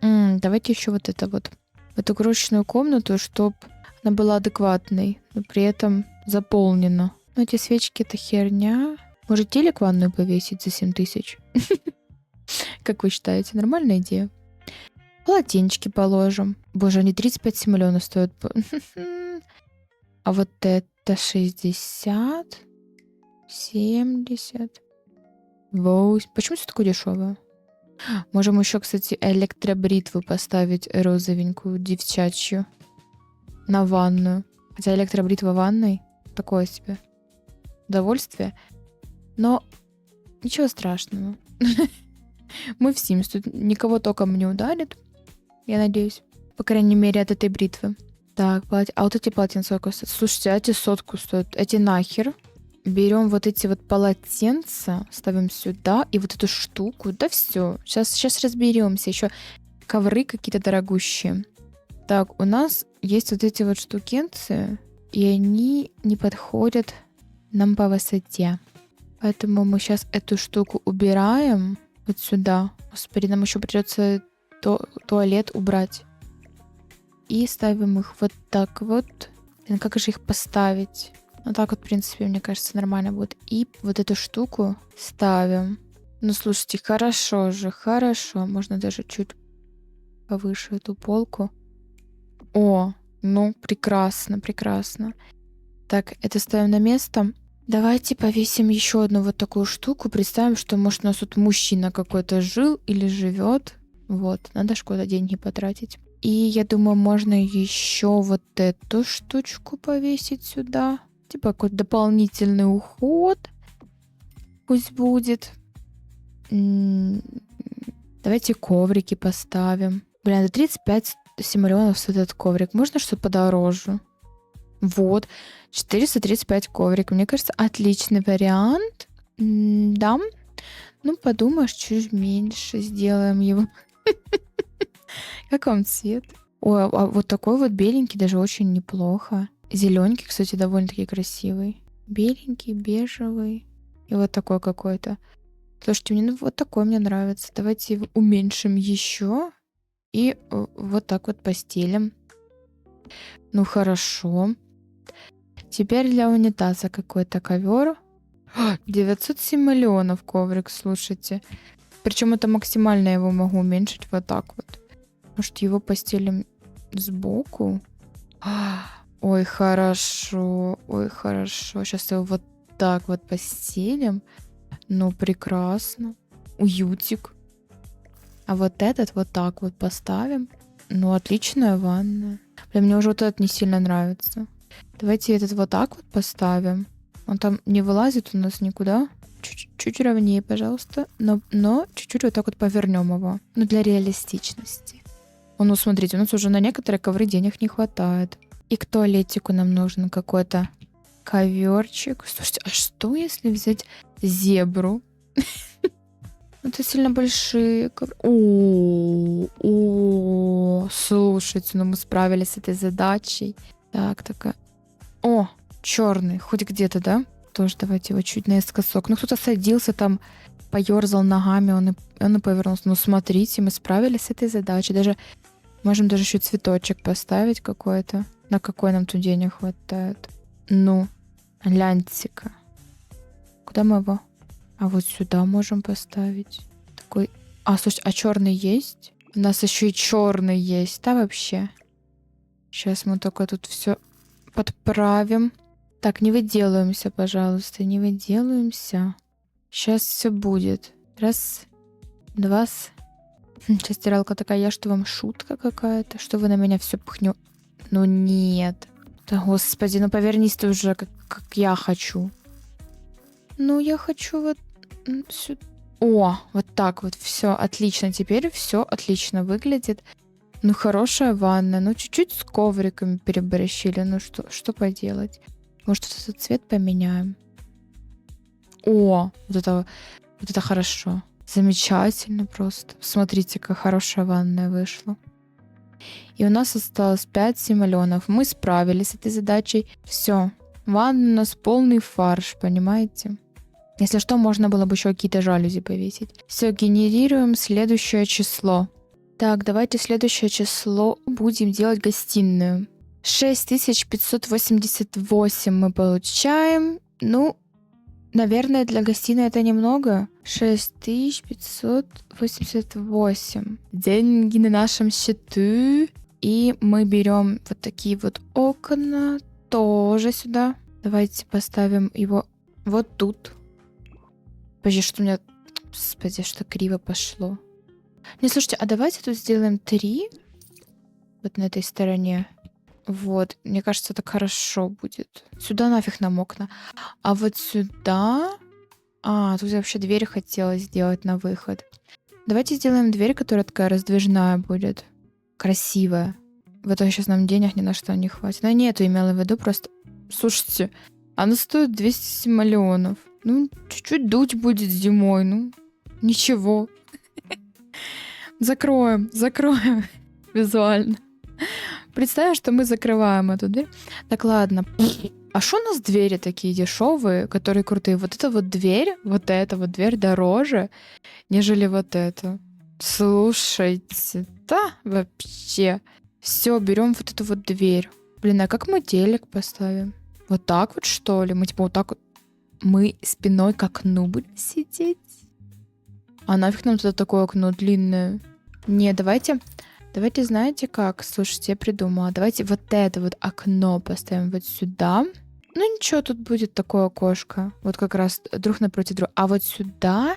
давайте еще вот это вот. В эту крошечную комнату, чтобы она была адекватной, но при этом заполнена. Но эти свечки — это херня. Может, телек в ванную повесить за 7000? Как вы считаете, нормальная идея? Полотенчики положим. Боже, они 35 миллионов стоят. А вот это 60, 70, 8. Почему все такое дешевое? Можем еще, кстати, электробритву поставить розовенькую, девчачью, на ванную. Хотя электробритва в ванной такое себе удовольствие. Но ничего страшного. Мы в Sims. Тут никого током не ударит. Я надеюсь. По крайней мере, от этой бритвы. Так, а вот эти полотенца сколько стоят? Слушайте, эти 100 стоят. Эти нахер. Берем вот эти вот полотенца, ставим сюда, и вот эту штуку. Да все. Сейчас разберемся. Еще ковры какие-то дорогущие. Так, у нас есть вот эти вот штукенцы, и они не подходят нам по высоте. Поэтому мы сейчас эту штуку убираем вот сюда. Господи, нам еще придется туалет убрать. И ставим их вот так вот. Как же их поставить? Вот так вот, в принципе, мне кажется, нормально будет. И вот эту штуку ставим. Ну, слушайте, хорошо же, хорошо. Можно даже чуть повыше эту полку. О, ну, прекрасно, прекрасно. Так, это ставим на место. Давайте повесим еще одну вот такую штуку. Представим, что, может, у нас тут мужчина какой-то жил или живет. Вот, надо же куда деньги потратить. И я думаю, можно еще вот эту штучку повесить сюда. Типа какой-то дополнительный уход. Пусть будет. Давайте коврики поставим. Блин, это 35 симолеонов стоит этот коврик. Можно что-то подороже? Вот. 435 коврик. Мне кажется, отличный вариант. Да. Ну, подумаешь, чуть меньше сделаем его. Как вам цвет? Ой, а вот такой вот беленький даже очень неплохо. Зелененький, кстати, довольно-таки красивый. Беленький, бежевый. И вот такой какой-то. Слушайте, мне вот такой мне нравится. Давайте его уменьшим еще. И вот так вот постелим. Ну, хорошо. Теперь для унитаза какой-то ковер. 907 миллионов коврик, слушайте. Причем это максимально его могу уменьшить вот так вот. Может, его постелим сбоку? Ой, хорошо. Ой, хорошо. Сейчас его вот так вот постелим. Ну, прекрасно. Уютик. А вот этот вот так вот поставим. Ну, отличная ванная. Блин, мне уже вот этот не сильно нравится. Давайте этот вот так вот поставим. Он там не вылазит у нас никуда. Чуть-чуть ровнее, пожалуйста. Но чуть-чуть вот так вот повернем его. Ну, для реалистичности. Ну, смотрите, у нас уже на некоторые ковры денег не хватает. И к туалетику нам нужен какой-то коверчик. Слушайте, а что если взять зебру? Это сильно большие ковры. О, слушайте, ну мы справились с этой задачей. Так, такая. О, черный, хоть где-то, да? Тоже давайте его чуть наискосок. Ну, кто-то садился там, поерзал ногами, он и повернулся. Ну, смотрите, мы справились с этой задачей. Даже можем даже еще цветочек поставить какой-то. На какой нам тут денег хватает? Ну, гляньте-ка. Куда мы его? А вот сюда можем поставить. Такой. А, слушай, а черный есть? У нас еще и черный есть, да, вообще? Сейчас мы только тут все подправим. Так, не выделываемся, пожалуйста, не выделываемся. Сейчас все будет. Раз, два. Сейчас стиралка такая, я что вам шутка какая-то? Что вы на меня все пхнё? Ну нет. Да, господи, ну повернись ты уже, как я хочу. Ну, я хочу вот сюда. О, вот так вот, все отлично. Теперь все отлично выглядит. Ну, хорошая ванна. Ну, чуть-чуть с ковриками переборщили. Ну, что поделать? Может, этот цвет поменяем? О, вот это хорошо. Замечательно просто. Смотрите, какая хорошая ванная вышла. И у нас осталось 5 симолеонов. Мы справились с этой задачей. Все. Ванна у нас полный фарш, понимаете? Если что, можно было бы еще какие-то жалюзи повесить. Все, генерируем следующее число. Так, давайте следующее число будем делать гостиную. 6588 мы получаем. Ну, наверное, для гостиной это немного. 6588. Деньги на нашем счету. И мы берем вот такие вот окна тоже сюда. Давайте поставим его вот тут. Подожди, что у меня... Господи, что криво пошло. Не, слушайте, а давайте тут сделаем 3. Вот на этой стороне. Вот, мне кажется, так хорошо будет. Сюда нафиг нам окна. А вот сюда... А, тут я вообще дверь хотела сделать на выход. Давайте сделаем дверь, которая такая раздвижная будет. Красивая. В итоге сейчас нам денег ни на что не хватит. Но не эту имела в виду, просто... Слушайте, она стоит 200 миллионов. Ну, чуть-чуть дуть будет зимой, ну, ничего. Закроем визуально. Представим, что мы закрываем эту дверь. Так, ладно. А что у нас двери такие дешевые, которые крутые? Вот эта вот дверь дороже, нежели вот эта. Слушайте, да, вообще. Все, берем вот эту вот дверь. Блин, а как мы телек поставим? Вот так вот, что ли? Мы типа вот так вот. Мы спиной к окну будем сидеть? А нафиг нам тогда такое окно длинное? Не, давайте Давайте, знаете как? Слушайте, я придумала. Давайте вот это вот окно поставим вот сюда. Ну ничего, тут будет такое окошко. Вот как раз друг напротив друга. А вот сюда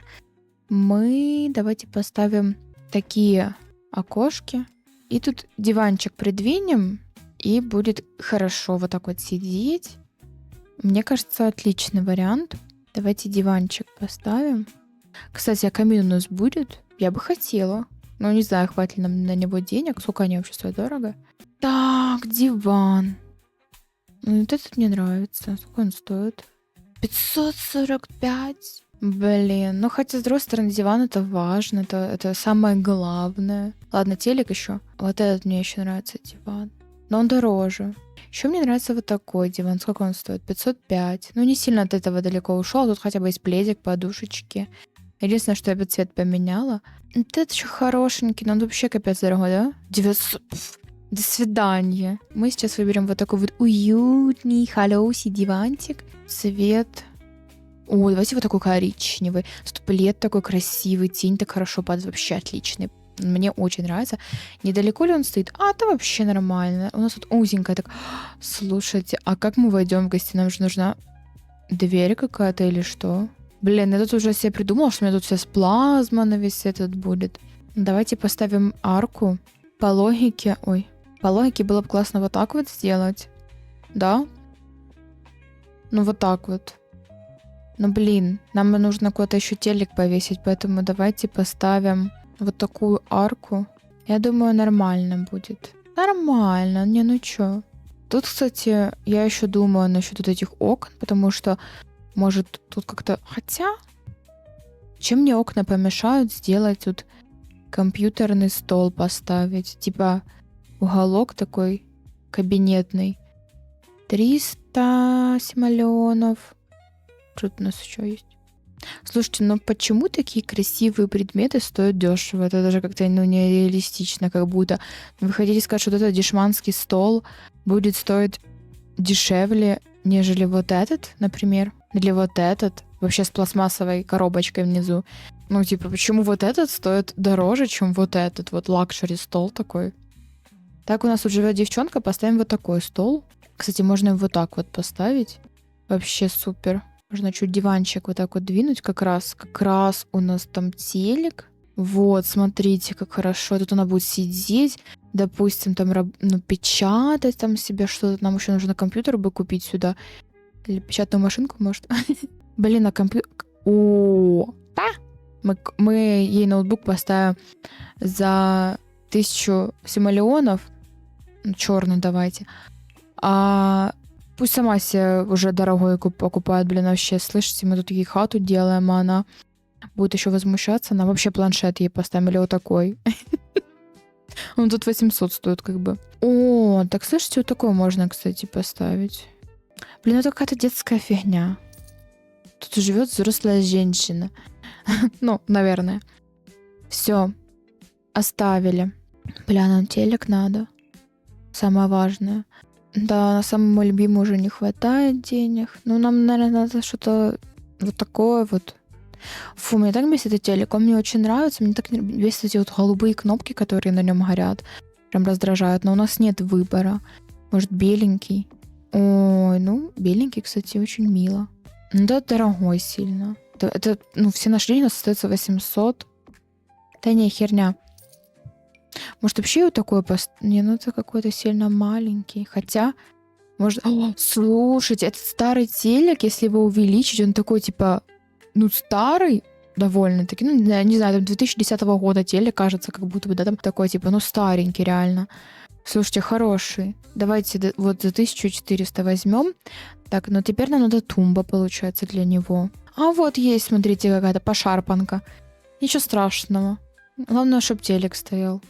мы давайте поставим такие окошки. И тут диванчик придвинем, и будет хорошо вот так вот сидеть. Мне кажется, отличный вариант. Давайте диванчик поставим. Кстати, а камин у нас будет? Я бы хотела. Но не знаю, хватит ли нам на него денег. Сколько они вообще стоят дорого? Так, диван. Ну, вот этот мне нравится. Сколько он стоит? 545. Блин, ну хотя, с другой стороны, диван это важно, это самое главное. Ладно, телек еще. Вот этот мне еще нравится диван. Но он дороже. Еще мне нравится вот такой диван. Сколько он стоит? 505. Ну, не сильно от этого далеко ушел. Тут хотя бы есть пледик, подушечки. Единственное, что я бы цвет поменяла. Этот еще хорошенький, но он вообще капец дорогой, да? 900. До свидания. Мы сейчас выберем вот такой вот уютный, холосий диванчик. Цвет. О, давайте вот такой коричневый. Тут плед такой красивый, тень так хорошо падает. Вообще отличный. Мне очень нравится. Недалеко ли он стоит? А, это вообще нормально. У нас тут узенькая так. Слушайте, а как мы войдем в гостиную? Нам же нужна дверь какая-то или что? Блин, я тут уже себе придумала, что у меня тут сейчас плазма на весь этот будет. Давайте поставим арку. По логике... Ой. По логике было бы классно вот так вот сделать. Да? Ну вот так вот. Ну блин, нам нужно куда-то еще телек повесить, поэтому давайте поставим вот такую арку. Я думаю, нормально будет. Нормально, не, ну чё. Тут, кстати, я еще думаю насчет вот этих окон, потому что, может, тут как-то... Хотя, чем мне окна помешают сделать тут компьютерный стол поставить? Типа уголок такой кабинетный. 300 симоленов. Что тут у нас еще есть? Слушайте, ну почему такие красивые предметы стоят дешево? Это даже как-то нереалистично, как будто. Вы хотите сказать, что вот этот дешманский стол будет стоить дешевле, нежели вот этот, например? Или вот этот, вообще с пластмассовой коробочкой внизу. Ну, типа, почему вот этот стоит дороже, чем вот этот вот лакшери стол такой? Так, у нас тут живет девчонка, поставим вот такой стол. Кстати, можно его вот так вот поставить. Вообще супер. Можно чуть диванчик вот так вот двинуть, как раз у нас там телек. Вот, смотрите, как хорошо. Тут она будет сидеть, допустим, там, печатать там себе что-то. Нам еще нужно компьютер бы купить сюда. Или печатную машинку, может. Блин, а компьютер... О, да? Мы ей ноутбук поставим за 1000 симоленов. Черный давайте. А пусть сама себе уже дорогой покупает, блин, вообще. Слышите, мы тут ей хату делаем, а она будет еще возмущаться. Она вообще планшет ей поставим, или вот такой. Он тут 800 стоит, как бы. О, так слышите, вот такой можно, кстати, поставить. Блин, это какая-то детская фигня. Тут живет взрослая женщина. Ну, наверное. Все. Оставили. Бля, нам телек надо. Самое важное. Да, на самую любимую уже не хватает денег. Ну, нам, наверное, надо что-то вот такое вот. Фу, мне так бесит этот телек. Он мне очень нравится. Мне так бесят эти вот голубые кнопки, которые на нем горят. Прям раздражают. Но у нас нет выбора. Может, беленький? Ой, ну, беленький, кстати, очень мило. Ну, да, дорогой сильно. Это все наши деньги у нас остается 800. Да не, херня. Может, вообще вот такой Не, ну это какой-то сильно маленький. Хотя, может... О, слушайте, этот старый телек, если его увеличить, он такой, типа, старый довольно-таки. Ну, не знаю, там 2010 года телек, кажется, как будто бы, да, там такой, типа, старенький реально. Слушайте, хороший. Давайте вот за 1400 возьмем. Так, ну теперь нам надо тумба, получается, для него. А вот есть, смотрите, какая-то пошарпанка. Ничего страшного. Главное, чтобы телек стоял.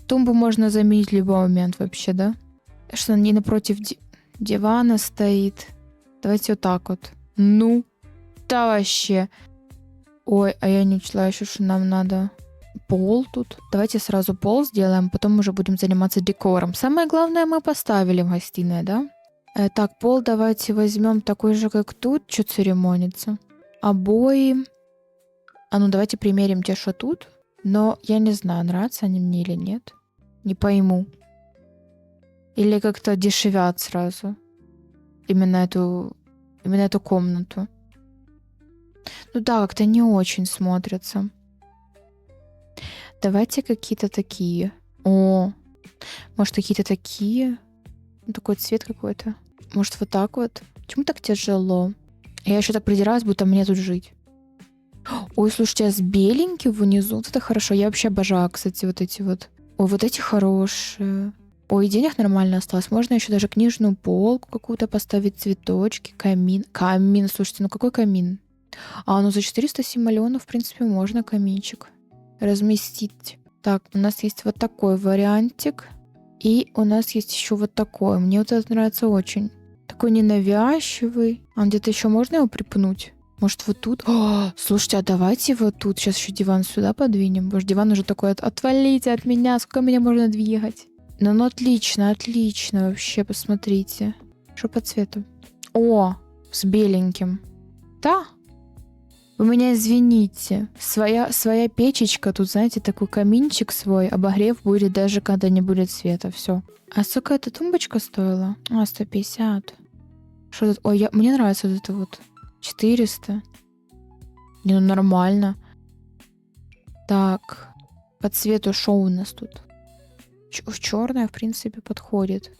Тумбу можно заменить в любой момент вообще, да? Что она не напротив дивана стоит. Давайте вот так вот. Ну, да вообще. Ой, а я не учла еще, что нам надо пол тут. Давайте сразу пол сделаем, потом уже будем заниматься декором. Самое главное мы поставили в гостиной, да? Так, пол давайте возьмем такой же, как тут. Что церемониться? Обои. А ну давайте примерим те, что тут. Но я не знаю, нравятся они мне или нет. Не пойму. Или как-то дешевят сразу. Именно эту комнату. Ну да, как-то не очень смотрятся. Давайте какие-то такие. О, может, какие-то такие? Ну, такой цвет какой-то. Может, вот так вот? Почему так тяжело? Я еще так придираюсь, будто мне тут жить. Ой, слушайте, а с беленьким внизу, вот это хорошо. Я вообще обожаю, кстати, вот эти вот. Ой, вот эти хорошие. Ой, денег нормально осталось. Можно еще даже книжную полку какую-то поставить, цветочки, камин. Камин, слушайте, ну какой камин? А, ну за 407 миллионов, в принципе, можно каминчик разместить. Так, у нас есть вот такой вариантик. И у нас есть еще вот такой. Мне вот этот нравится очень. Такой ненавязчивый. А где-то еще можно его припнуть? Может, вот тут? О, слушайте, а давайте вот тут. Сейчас еще диван сюда подвинем. Потому что диван уже такой, отвалите от меня, сколько меня можно двигать? Ну отлично, отлично. Вообще, посмотрите. Что по цвету? О, с беленьким. Да. Вы меня извините. Своя печечка. Тут, знаете, такой каминчик свой. Обогрев будет даже, когда не будет света. Все. А сколько эта тумбочка стоила? А, 150. Что тут? Ой, мне нравится вот это вот. 400. Не, ну нормально. Так. По цвету шоу у нас тут. В черное, в принципе, подходит.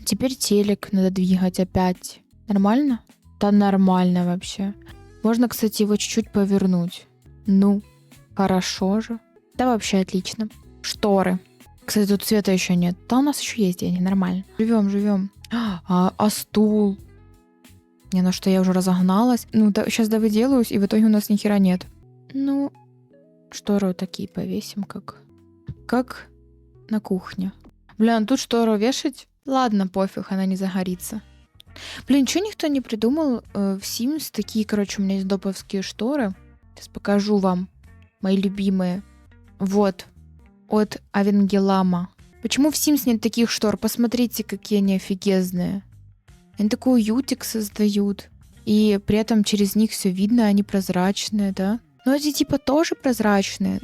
Теперь телек надо двигать опять. Нормально? Да нормально вообще. Можно, кстати, его чуть-чуть повернуть. Ну, хорошо же. Да вообще отлично. Шторы. Кстати, тут цвета еще нет. Да у нас еще есть деньги, нормально. Живем. А стул? Не, ну что, я уже разогналась. Ну, да, сейчас довыделаюсь, и в итоге у нас ни хера нет. Ну, шторы вот такие повесим, как на кухне. Блин, тут штору вешать? Ладно, пофиг, она не загорится. Блин, что никто не придумал в Sims такие, короче, у меня есть доповские шторы. Сейчас покажу вам, мои любимые. Вот, от Авенгелама. Почему в Sims нет таких штор? Посмотрите, какие они офигезные. Они такой уютик создают. И при этом через них все видно, они прозрачные, да? Но эти типа тоже прозрачные.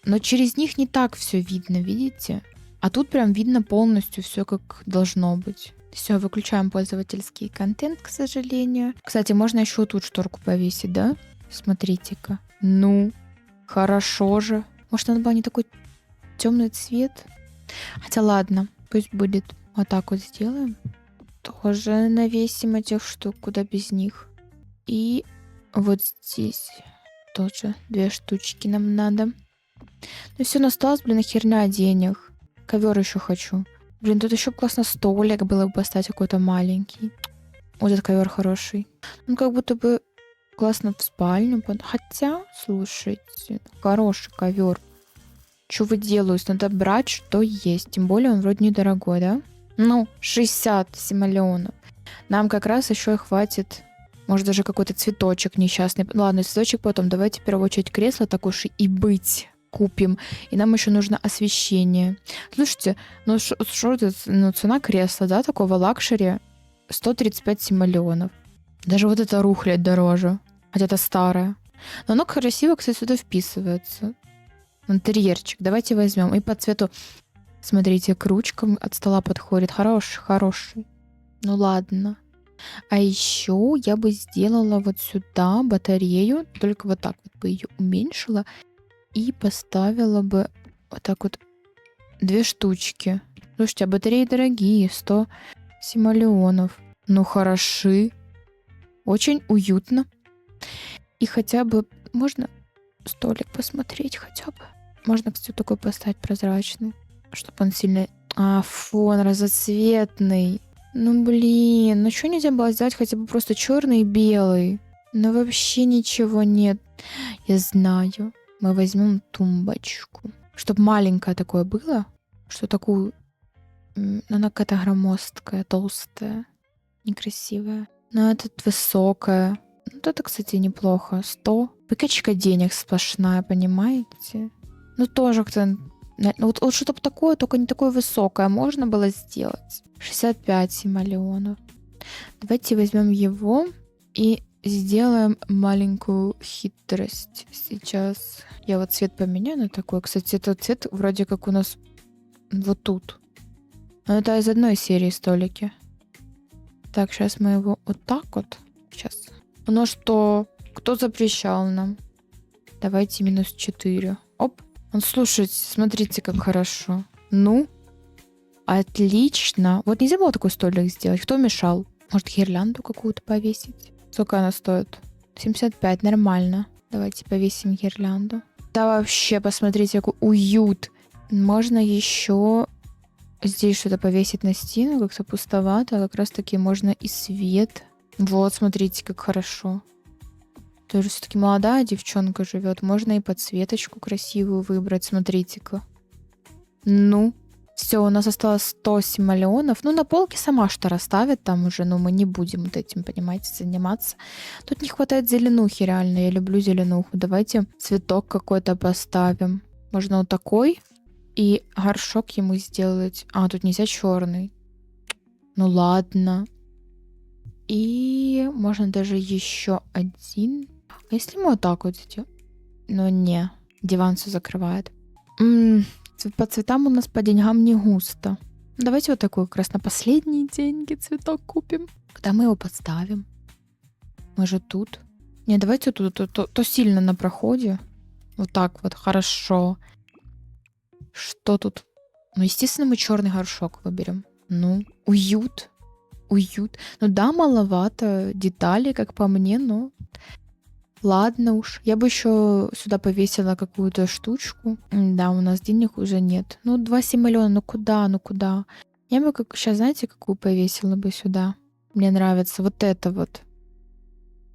Но через них не так все видно, видите? А тут прям видно полностью все, как должно быть. Все, выключаем пользовательский контент, к сожалению. Кстати, можно еще тут шторку повесить, да? Смотрите-ка. Ну, хорошо же. Может, надо было не такой темный цвет? Хотя ладно, пусть будет. Вот так вот сделаем. Тоже навесим этих штук, куда без них. И вот здесь тоже 2 штучки нам надо. Ну все, осталось, блин, херня денег. Ковер еще хочу. Блин, тут еще классно столик было бы поставить какой-то маленький. Вот этот ковер хороший. Он как будто бы классно в спальню. Хотя, слушайте, хороший ковер. Что вы делаете? Надо брать, что есть. Тем более он вроде недорогой, да? Ну, 67 миллионов. Нам как раз еще хватит. Может, даже какой-то цветочек несчастный. Ладно, цветочек потом. Давайте в первую очередь кресло так уж и быть купим. И нам еще нужно освещение. Слушайте, ну что это? Ну, цена кресла, да, такого лакшери 135 миллионов. Даже вот это рухлядь дороже. Хотя это старое. Но оно красиво, кстати, сюда вписывается. Интерьерчик. Давайте возьмем. И по цвету, смотрите, к ручкам от стола подходит. Хороший. Ну ладно. А еще я бы сделала вот сюда батарею. Только вот так вот бы ее уменьшила. И поставила бы вот так вот 2 штучки. Слушайте, а батареи дорогие, 107 миллионов. Ну, хороши. Очень уютно. И хотя бы можно столик посмотреть хотя бы. Можно, кстати, такой поставить прозрачный, чтобы он сильно... А, фон разноцветный. Ну, блин, ну что нельзя было сделать хотя бы просто черный и белый? Ну, вообще ничего нет. Я знаю. Мы возьмем тумбочку. Чтобы маленькое такое было. Что такую... Она какая-то громоздкая, толстая. Некрасивая. Но это высокая. Вот это, кстати, неплохо. 100. Выкачка денег сплошная, понимаете? Ну, тоже как-то... Вот что-то такое, только не такое высокое. Можно было сделать. 65 миллионов. Давайте возьмем его и сделаем маленькую хитрость. Сейчас я вот цвет поменяю на такой. Кстати, этот цвет вроде как у нас Вот тут. Но это из одной серии столики. Так, сейчас мы его вот так вот. Сейчас. Ну что? Кто запрещал нам? Давайте -4. Оп. Ну, слушайте, смотрите, как хорошо. Ну, отлично. Вот нельзя было такой столик сделать? Кто мешал? Может, гирлянду какую-то повесить? Сколько она стоит? 75, нормально. Давайте повесим гирлянду. Да вообще, посмотрите, какой уют. Можно еще здесь что-то повесить на стену, как-то пустовато. А как раз таки можно и свет. Вот, смотрите, как хорошо. Тоже все-таки молодая девчонка живет. Можно и подсветочку красивую выбрать. Смотрите-ка. Ну, все, у нас осталось 107 миллионов. Ну, на полке сама что расставит там уже, но мы не будем вот этим, понимаете, заниматься. Тут не хватает зеленухи, реально. Я люблю зеленуху. Давайте цветок какой-то поставим. Можно вот такой. И горшок ему сделать. А, тут нельзя черный. Ну ладно. И можно даже еще один. А если мы вот так вот сделаем? Ну не, диван все закрывает. По цветам у нас по деньгам не густо. Давайте вот такой как раз на последние деньги цветок купим. Когда мы его подставим? Мы же тут. Не, давайте тут, то сильно на проходе. Вот так вот, хорошо. Что тут? Ну, естественно, мы черный горшок выберем. Ну, уют. Уют. Ну да, маловато деталей, как по мне, но... Ладно уж. Я бы еще сюда повесила какую-то штучку. Да, у нас денег уже нет. Ну, 2,7 миллиона, ну куда, ну куда? Я бы сейчас, знаете, какую повесила бы сюда? Мне нравится вот это вот.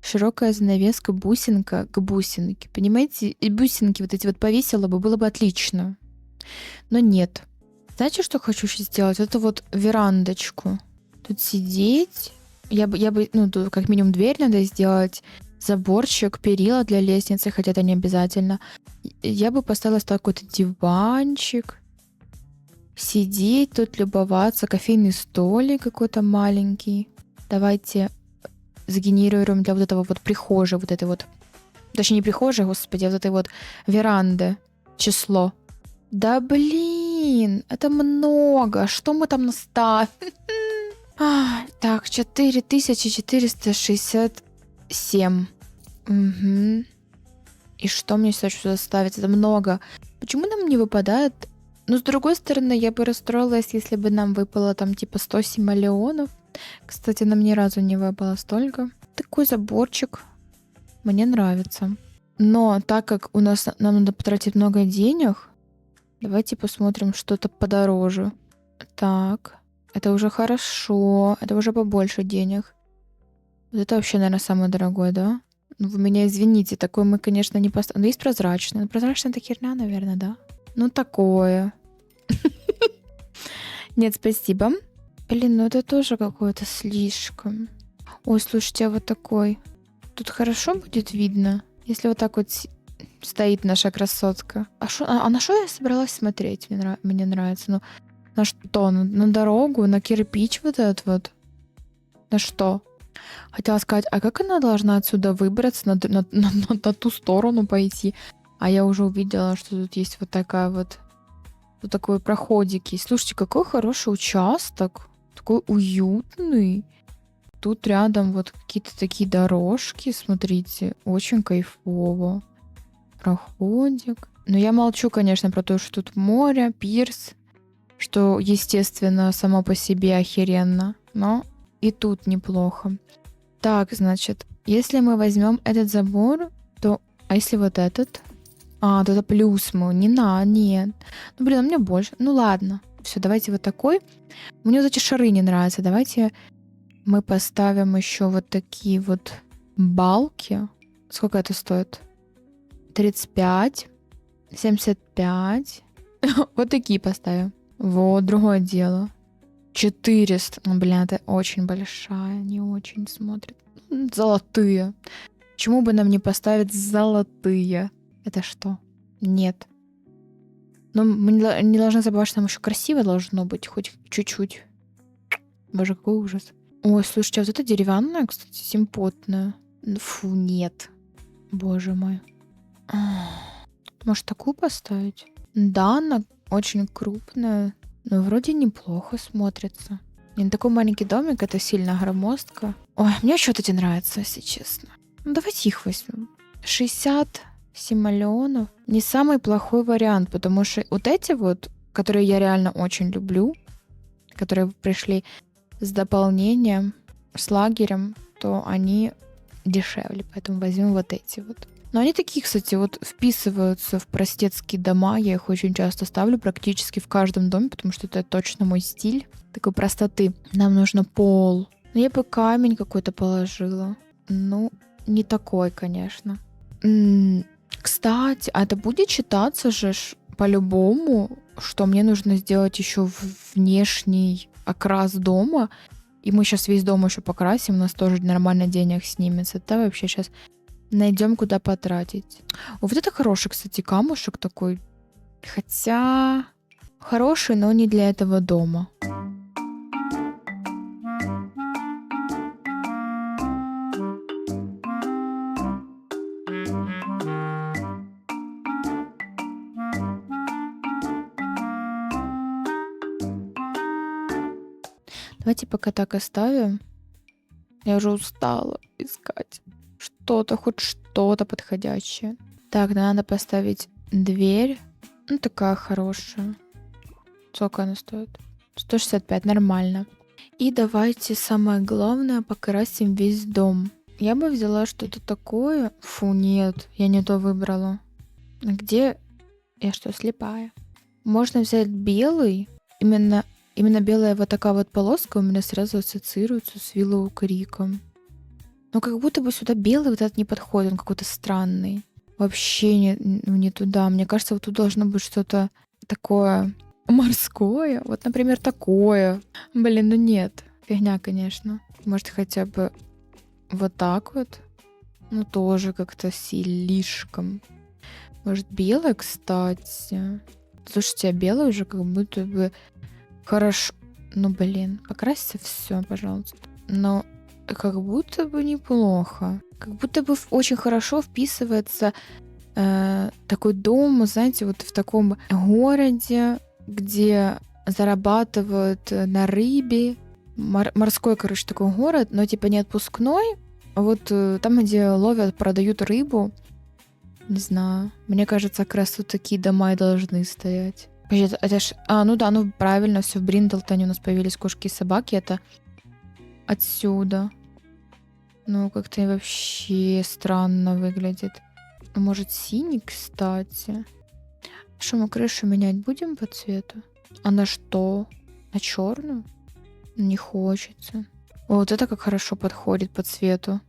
Широкая занавеска, бусинка к бусинке. Понимаете? И бусинки вот эти вот повесила бы, было бы отлично. Но нет. Знаете, что хочу сейчас сделать? Это вот верандочку. Тут сидеть. Я бы, ну, тут как минимум дверь надо сделать. Заборчик, перила для лестницы, хотя это не обязательно. Я бы поставила какой-то диванчик. Сидеть тут, любоваться. Кофейный столик какой-то маленький. Давайте сгенерируем для вот этого вот прихожей, вот этой вот. Точнее, не прихожей, господи, а вот этой вот веранды. Число. Да блин, это много. Что мы там наставим? Так, 4467. Угу. И что мне сюда ставить? Это много. Почему нам не выпадает? Ну, с другой стороны, я бы расстроилась, если бы нам выпало там типа 107 миллионов. Кстати, нам ни разу не выпало столько. Такой заборчик. Мне нравится. Но так как нам надо потратить много денег, давайте посмотрим что-то подороже. Так, это уже хорошо. Это уже побольше денег. Вот это вообще, наверное, самое дорогое, да? Ну, вы меня извините, такое мы, конечно, не поставим. Но есть прозрачное. Прозрачная это херня, наверное, да? Ну, такое. Нет, спасибо. Блин, ну это тоже какое-то слишком. Ой, слушайте, а вот такой. Тут хорошо будет видно, если вот так вот стоит наша красотка. А на что я собралась смотреть? Мне нравится. Ну, на что? На дорогу? На кирпич вот этот вот? На что? Хотела сказать, а как она должна отсюда выбраться, на ту сторону пойти? А я уже увидела, что тут есть вот такая вот такой проходик есть. Слушайте, какой хороший участок. Такой уютный. Тут рядом вот какие-то такие дорожки, смотрите. Очень кайфово. Проходик. Но я молчу, конечно, про то, что тут море, пирс. Что, естественно, само по себе охеренно. Но и тут неплохо. Так, значит, если мы возьмем этот забор, то... А если вот этот? А, это плюс мы. Нет. Ну, блин, а мне больше. Ну, ладно. Все, давайте вот такой. Мне вот эти шары не нравятся. Давайте мы поставим еще вот такие вот балки. Сколько это стоит? 35, 75. Вот такие поставим. Вот, другое дело. 400. Ну, блин, это очень большая. Не очень смотрит. Золотые. Почему бы нам не поставить золотые? Это что? Нет. Но мы не должны забывать, что нам еще красиво должно быть. Хоть чуть-чуть. Боже, какой ужас. Ой, слушайте, а вот это деревянная, кстати, симпотная. Фу, нет. Боже мой. Может, такую поставить? Да, она очень крупная, но вроде неплохо смотрится. Не такой маленький домик, это сильно громоздко. Ой, мне еще вот эти нравятся, если честно. Ну, давайте их возьмем. 67 миллионов. Не самый плохой вариант, потому что вот эти вот, которые я реально очень люблю, которые пришли с дополнением, с лагерем, то они дешевле, поэтому возьмем вот эти вот. Но они такие, кстати, вот вписываются в простецкие дома. Я их очень часто ставлю практически в каждом доме, потому что это точно мой стиль. Такой простоты. Нам нужно пол. Ну, я бы камень какой-то положила. Ну, не такой, конечно. Кстати, а это будет считаться же по-любому, что мне нужно сделать еще внешний окрас дома, и мы сейчас весь дом еще покрасим, у нас тоже нормально денег снимется. Да, вообще сейчас найдем, куда потратить. О, вот это хороший, кстати, камушек такой. Хотя хороший, но не для этого дома. Давайте пока так оставим. Я уже устала искать что-то, хоть что-то подходящее. Так, надо поставить дверь. Ну, такая хорошая. Сколько она стоит? 165, нормально. И давайте самое главное, покрасим весь дом. Я бы взяла что-то такое. Фу, нет, я не то выбрала. Где? Я что, слепая? Можно взять белый. Именно белая вот такая вот полоска у меня сразу ассоциируется с Willow Creek'ом. Но как будто бы сюда белый вот этот не подходит, он какой-то странный. Вообще не туда. Мне кажется, вот тут должно быть что-то такое морское. Вот, например, такое. Блин, ну нет. Фигня, конечно. Может, хотя бы вот так вот. Ну, тоже как-то слишком. Может, белое, кстати. Слушайте, а белое уже как будто бы хорошо. Ну, блин, покрасьте все, пожалуйста. Но как будто бы неплохо. Как будто бы очень хорошо вписывается такой дом, знаете, вот в таком городе, где зарабатывают на рыбе. Морской, короче, такой город, но типа не отпускной. А вот там, где ловят, продают рыбу. Не знаю. Мне кажется, как раз тут такие дома и должны стоять. Это ж... ну да, ну правильно, все в Бриндлтоне у нас появились кошки и собаки. Это отсюда. Ну, как-то вообще странно выглядит. Может, синий, кстати? Что, мы крышу менять будем по цвету? А на что? На черную? Не хочется. О, вот это как хорошо подходит по цвету.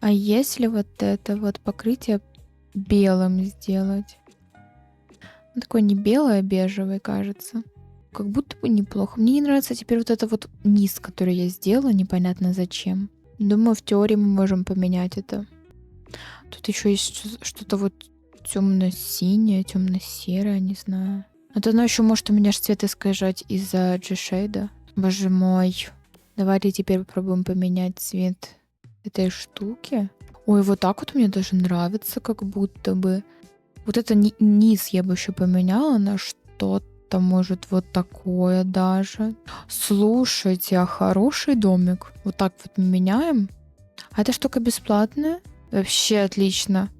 А если вот это вот покрытие белым сделать? Такой не белый, а бежевый, кажется. Как будто бы неплохо. Мне не нравится теперь вот это вот низ, который я сделала, непонятно зачем. Думаю, в теории мы можем поменять это. Тут еще есть что-то вот темно-синее, темно-серое, не знаю. Это оно еще может у меня ж цвет искажать из-за G-Shade. Боже мой. Давайте теперь попробуем поменять цвет этой штуки. Ой, вот так вот мне даже нравится, как будто бы. Вот это низ я бы еще поменяла на что-то, может, вот такое даже. Слушайте, а хороший домик. Вот так вот мы меняем. А эта штука бесплатная? Вообще отлично.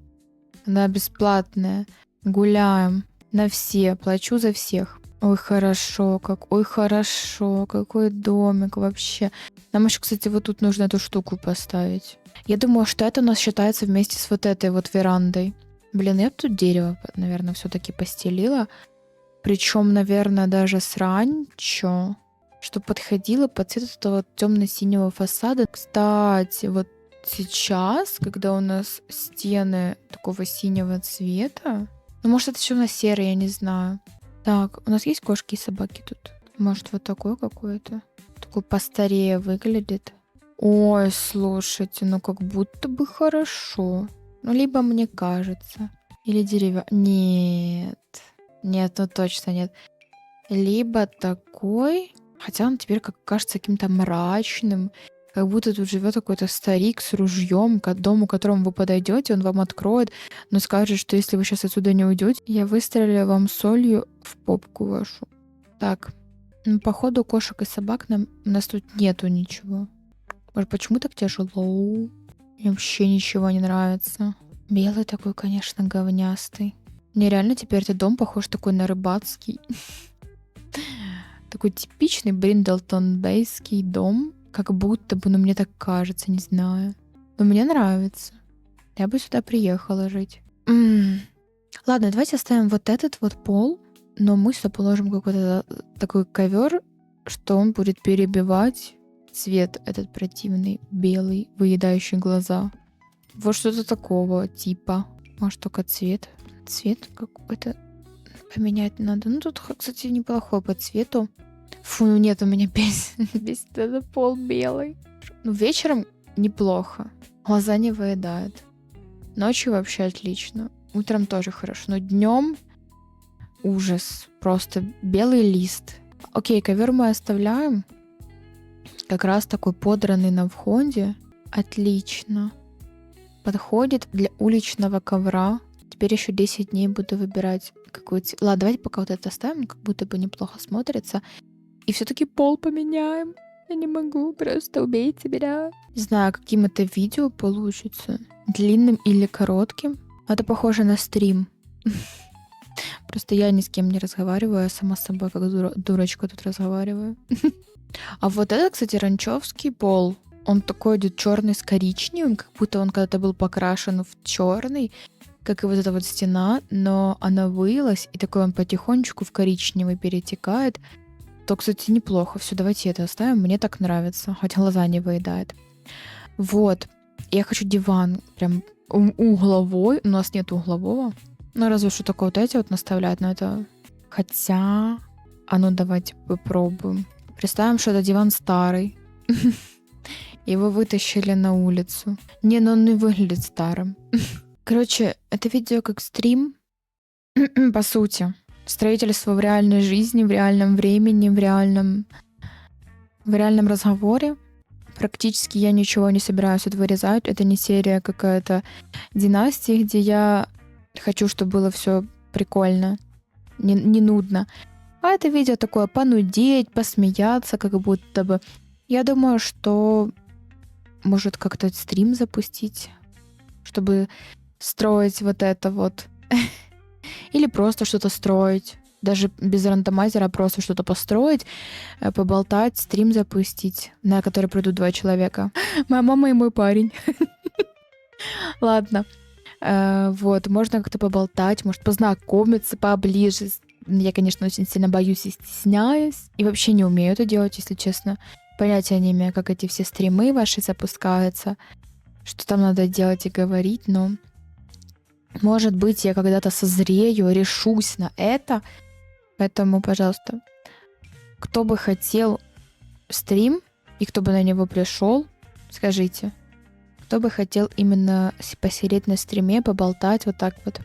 Она бесплатная. Гуляем на все. Плачу за всех. Ой, хорошо, ой, хорошо. Какой домик вообще. Нам еще, кстати, вот тут нужно эту штуку поставить. Я думаю, что это у нас считается вместе с вот этой вот верандой. Блин, я тут дерево, наверное, все-таки постелила. Причем, наверное, даже с ранчо, чтобы подходило под цвет этого темно-синего фасада. Кстати, вот сейчас, когда у нас стены такого синего цвета, ну, может, это еще у нас серый, я не знаю. Так, у нас есть кошки и собаки тут? Может, вот такой какой-то? Такой постарее выглядит. Ой, слушайте, ну как будто бы хорошо. Ну, либо мне кажется. Или дерево. Нет. Нет, ну точно нет. Либо такой. Хотя он теперь как кажется каким-то мрачным. Как будто тут живет какой-то старик с ружьем, к дому, к которому вы подойдете, он вам откроет, но скажет, что если вы сейчас отсюда не уйдете, я выстрелю вам солью в попку вашу. Так, ну, походу кошек и собак у нас тут нету ничего. Может, почему так тяжело? Мне вообще ничего не нравится. Белый такой, конечно, говнястый. Мне реально теперь этот дом похож такой на рыбацкий. Такой типичный Бриндлтон-бейский дом. Как будто бы, ну мне так кажется, не знаю. Но мне нравится. Я бы сюда приехала жить. Ладно, давайте оставим вот этот вот пол, но мы сюда положим какой-то такой ковер, что он будет перебивать цвет этот противный, белый, выедающий глаза. Вот что-то такого типа. Может, только цвет. Цвет какой-то поменять надо. Ну, тут, кстати, неплохой по цвету. Фу, ну нет, у меня весь этот пол белый. Ну, вечером неплохо. Глаза не выедают. Ночью вообще отлично. Утром тоже хорошо. Но днем ужас. Просто белый лист. Окей, ковер мы оставляем. Как раз такой подранный на входе. Отлично. Подходит для уличного ковра. Теперь еще 10 дней буду выбирать какой цвет. Ладно, давайте пока вот это оставим, как будто бы неплохо смотрится. И все-таки пол поменяем. Я не могу, просто убейте меня. Не знаю, каким это видео получится. Длинным или коротким. Это похоже на стрим. Просто я ни с кем не разговариваю, я сама с собой как дурочка тут разговариваю. А вот это, кстати, ранчевский пол. Он такой идет черный с коричневым, как будто он когда-то был покрашен в черный, как и вот эта вот стена, но она выилась, и такой он потихонечку в коричневый перетекает. То, кстати, неплохо. Все, давайте это оставим. Мне так нравится, хоть глаза не выедает. Вот. Я хочу диван прям угловой. У нас нет углового. Ну, разве что только вот эти вот наставляют, но это... Хотя... А ну, давайте попробуем. Представим, что это диван старый. Его вытащили на улицу. Не, ну он не выглядит старым. Короче, это видео как стрим, по сути. Строительство в реальной жизни, в реальном времени, в реальном разговоре. Практически я ничего не собираюсь тут вырезать. Это не серия какая-то династии, где я хочу, чтобы было все прикольно, не нудно. А это видео такое понудеть, посмеяться, как будто бы. Я думаю, что может как-то стрим запустить, чтобы строить вот это вот. Или просто что-то строить. Даже без рандомайзера просто что-то построить, поболтать, стрим запустить, на который придут 2 человека. Моя мама и мой парень. Ладно. Вот, можно как-то поболтать, может, познакомиться поближе. Я, конечно, очень сильно боюсь и стесняюсь. И вообще не умею это делать, если честно. Понятия не имею, как эти все стримы ваши запускаются, что там надо делать и говорить, но... Может быть, я когда-то созрею, решусь на это. Поэтому, пожалуйста, кто бы хотел стрим и кто бы на него пришел, скажите. Кто бы хотел именно посидеть на стриме, поболтать вот так вот.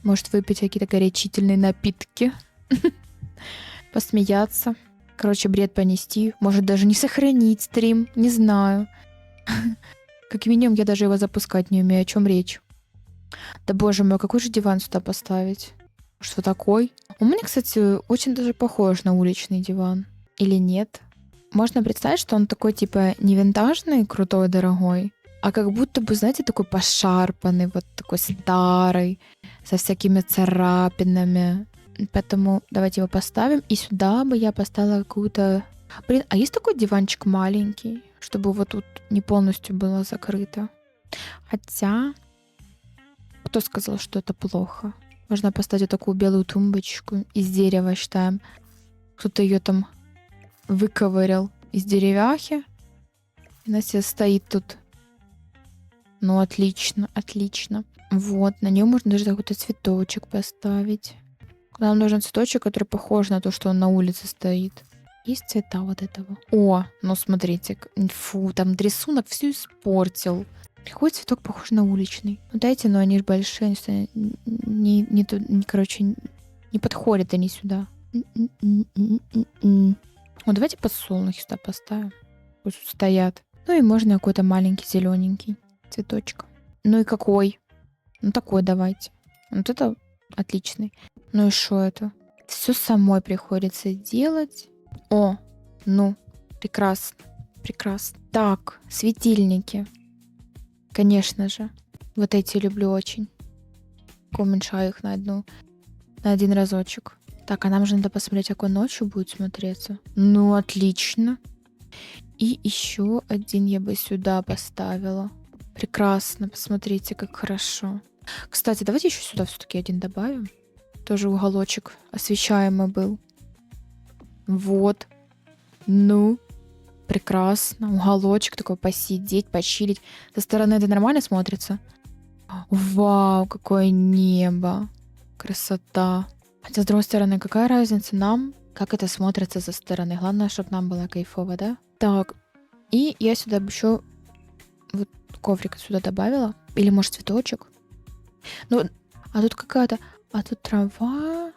Может, выпить какие-то горячительные напитки. Посмеяться. Короче, бред понести. Может, даже не сохранить стрим. Не знаю. Как минимум, я даже его запускать не умею. О чем речь? Да боже мой, какой же диван сюда поставить? Что такой? У меня, кстати, очень даже похож на уличный диван. Или нет? Можно представить, что он такой, типа, не винтажный, крутой, дорогой, а как будто бы, знаете, такой пошарпанный, вот такой старый, со всякими царапинами. Поэтому давайте его поставим. И сюда бы я поставила какую-то... Блин, а есть такой диванчик маленький, чтобы вот тут не полностью было закрыто? Хотя... Кто сказал, что это плохо? Можно поставить вот такую белую тумбочку из дерева, считаем. Кто-то ее там выковырял из деревяхи. И она себе стоит тут. Ну, отлично, отлично. Вот, на нее можно даже какой-то цветочек поставить. Нам нужен цветочек, который похож на то, что он на улице стоит. Есть цвета вот этого. О, ну смотрите. Фу, там рисунок все испортил. Какой цветок похож на уличный? Ну дайте, но они же большие, короче, не подходят они сюда. Вот давайте подсолнухи сюда поставим. Пусть стоят. Ну и можно какой-то маленький зелененький цветочек. Ну и какой? Ну такой давайте. Вот это отличный. Ну и что это? Все самой приходится делать. О, ну, прекрасно, прекрасно. Так, светильники. Конечно же. Вот эти люблю очень. Уменьшаю их на один разочек. Так, а нам же надо посмотреть, как он ночью будет смотреться. Ну, отлично. И еще один я бы сюда поставила. Прекрасно, посмотрите, как хорошо. Кстати, давайте еще сюда все-таки один добавим. Тоже уголочек освещаемый был. Вот. Ну, прекрасно. Уголочек такой посидеть, почилить. Со стороны это нормально смотрится? Вау, какое небо. Красота. Хотя, с другой стороны, какая разница нам, как это смотрится со стороны. Главное, чтобы нам было кайфово, да? Так, и я сюда еще вот коврик сюда добавила. Или, может, цветочек. Ну, а тут какая-то... А тут трава,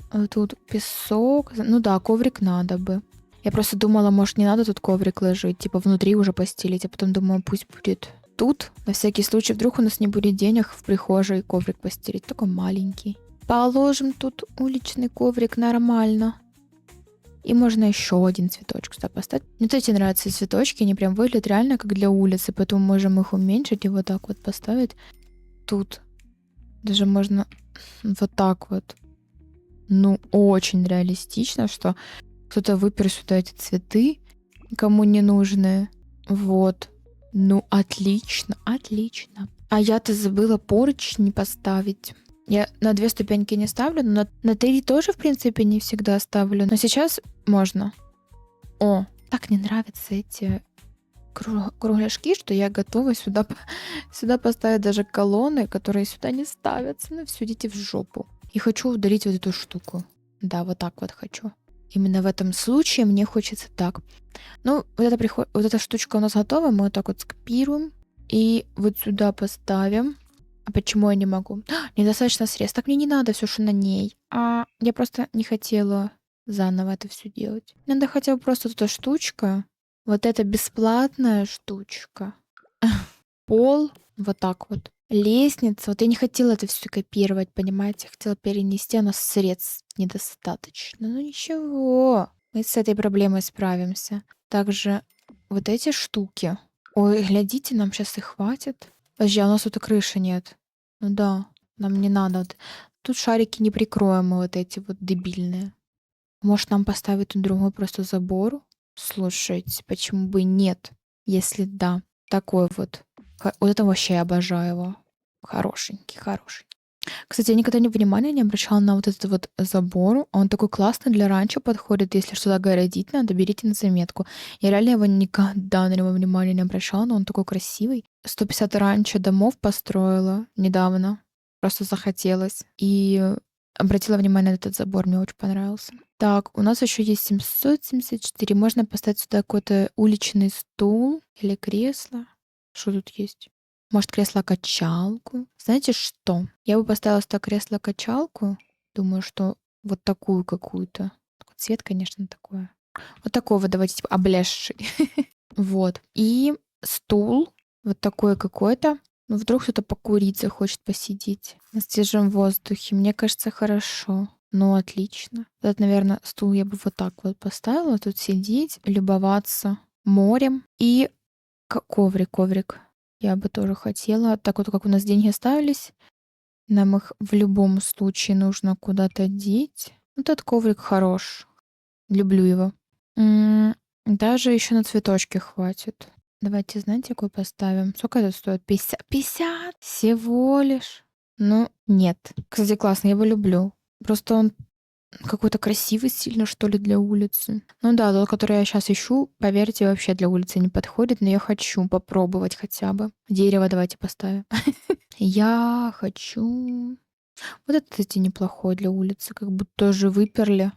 а тут песок. Ну да, коврик надо бы. Я просто думала, может, не надо тут коврик ложить, типа внутри уже постелить, а потом думаю, пусть будет тут. На всякий случай, вдруг у нас не будет денег в прихожей коврик постелить. Такой маленький. Положим тут уличный коврик нормально. И можно еще один цветочек сюда поставить. Мне вот эти нравятся цветочки, они прям выглядят реально как для улицы, поэтому можем их уменьшить и вот так вот поставить. Тут даже можно вот так вот. Ну, очень реалистично, что кто-то выпер сюда эти цветы, кому не нужные. Вот. Ну, отлично, отлично. А я-то забыла поручни поставить. Я на 2 ступеньки не ставлю, но на 3 тоже, в принципе, не всегда ставлю. Но сейчас можно. О, так мне нравятся эти кругляшки, что я готова сюда поставить даже колонны, которые сюда не ставятся. Ну все, идите в жопу. И хочу удалить вот эту штуку. Да, вот так вот хочу. Именно в этом случае мне хочется так. Ну, вот эта штучка у нас готова. Мы вот так вот скопируем. И вот сюда поставим. А почему я не могу? Недостаточно средств. Так мне не надо все, что на ней. А я просто не хотела заново это все делать. Надо хотя бы просто эта штучка. Вот эта бесплатная штучка. Пол. Вот так вот. Лестница. Вот я не хотела это все копировать, понимаете? Я хотела перенести, но средств недостаточно. Ну ничего. Мы с этой проблемой справимся. Также вот эти штуки. Ой, глядите, нам сейчас и хватит. Подожди, а у нас тут и крыши нет. Ну да, нам не надо. Тут шарики не прикроем мы вот эти вот дебильные. Может, нам поставить тут другой просто забор? Слушайте, почему бы и нет? Если да, такой вот. Вот это вообще я обожаю его. Хорошенький, хороший. Кстати, я никогда внимания не обращала на вот этот вот забор. Он такой классный для ранчо подходит. Если что-то огородить надо, берите на заметку. Я реально его никогда на него внимания не обращала, но он такой красивый. 150 ранчо домов построила недавно. Просто захотелось. И обратила внимание на этот забор, мне очень понравился. Так, у нас еще есть 774. Можно поставить сюда какой-то уличный стул или кресло. Что тут есть? Может, кресло-качалку? Знаете что? Я бы поставила сюда кресло-качалку. Думаю, что вот такую какую-то. Цвет, конечно, такой. Вот такого давайте, типа, облезший. Вот. И стул. Вот такой какой-то. Ну, вдруг кто-то покурить захочет посидеть на свежем воздухе. Мне кажется, хорошо. Ну, отлично. Вот, наверное, стул я бы вот так вот поставила. Тут сидеть, любоваться морем. И коврик. Я бы тоже хотела. Так вот, как у нас деньги оставались, нам их в любом случае нужно куда-то деть. Вот этот коврик хорош. Люблю его. Даже еще на цветочки хватит. Давайте, знаете, какой поставим? Сколько это стоит? 50? 50? Всего лишь? Ну, нет. Кстати, классно, я его люблю. Просто он какой-то красивый сильно, что ли, для улицы. Ну да, тот, который я сейчас ищу, поверьте, вообще для улицы не подходит, но я хочу попробовать хотя бы. Дерево давайте поставим. Я хочу... Вот это, кстати, неплохой для улицы, как будто тоже выперли.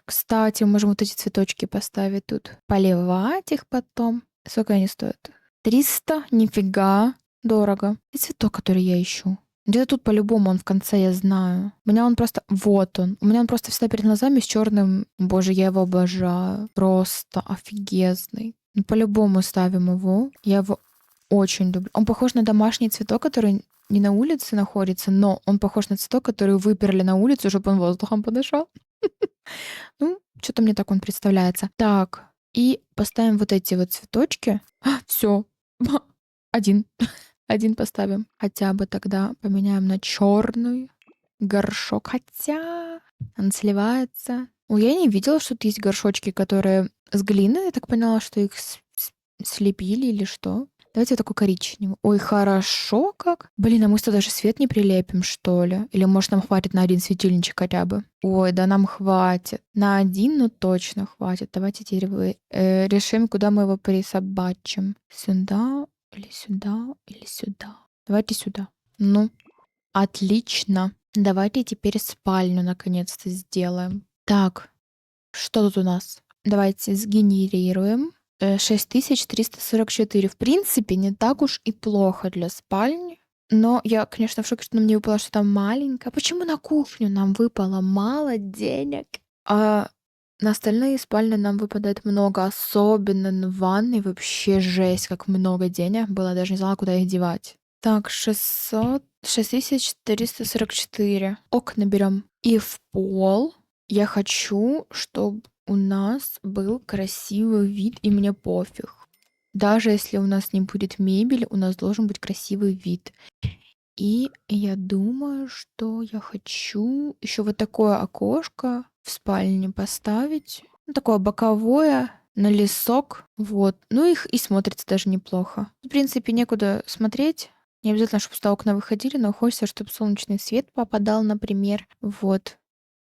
Кстати, мы можем вот эти цветочки поставить тут. Поливать их потом. Сколько они стоят? 300? Нифига. Дорого. И цветок, который я ищу. Где-то тут по-любому он в конце, я знаю. У меня он просто... Вот он. У меня он просто всегда перед глазами с черным. Боже, я его обожаю. Просто офигезный. Ну, по-любому ставим его. Я его очень люблю. Он похож на домашний цветок, который не на улице находится, но он похож на цветок, который выперли на улицу, чтобы он воздухом подышал. Ну, что-то мне так он представляется. Так, и поставим вот эти вот цветочки. Все. Один. Один поставим. Хотя бы тогда поменяем на черный горшок. Хотя он сливается. Ой, я не видела, что тут есть горшочки, которые с глины. Я так поняла, что их слепили или что. Давайте вот такой коричневый. Ой, хорошо как. Блин, а мы сюда даже свет не прилепим, что ли? Или, может, нам хватит на один светильничек хотя бы? Ой, да нам хватит. На один, ну точно хватит. Давайте теперь решим, куда мы его присобачим. Сюда или сюда или сюда. Давайте сюда. Ну, отлично. Давайте теперь спальню наконец-то сделаем. Так, что тут у нас? Давайте сгенерируем. 6344. В принципе, не так уж и плохо для спальни. Но я, конечно, в шоке, что нам не выпало что-то маленькое. Почему на кухню нам выпало мало денег? А на остальные спальни нам выпадает много. Особенно на ванной. Вообще жесть, как много денег было. Даже не знала, куда их девать. Так, 6444. Окна берем. И в пол я хочу, чтобы у нас был красивый вид, и мне пофиг. Даже если у нас не будет мебели, у нас должен быть красивый вид. И я думаю, что я хочу еще вот такое окошко в спальне поставить. Ну, такое боковое, на лесок. Вот. Ну, их и смотрится даже неплохо. В принципе, некуда смотреть. Не обязательно, чтобы сюда окна выходили, но хочется, чтобы солнечный свет попадал, например. Вот.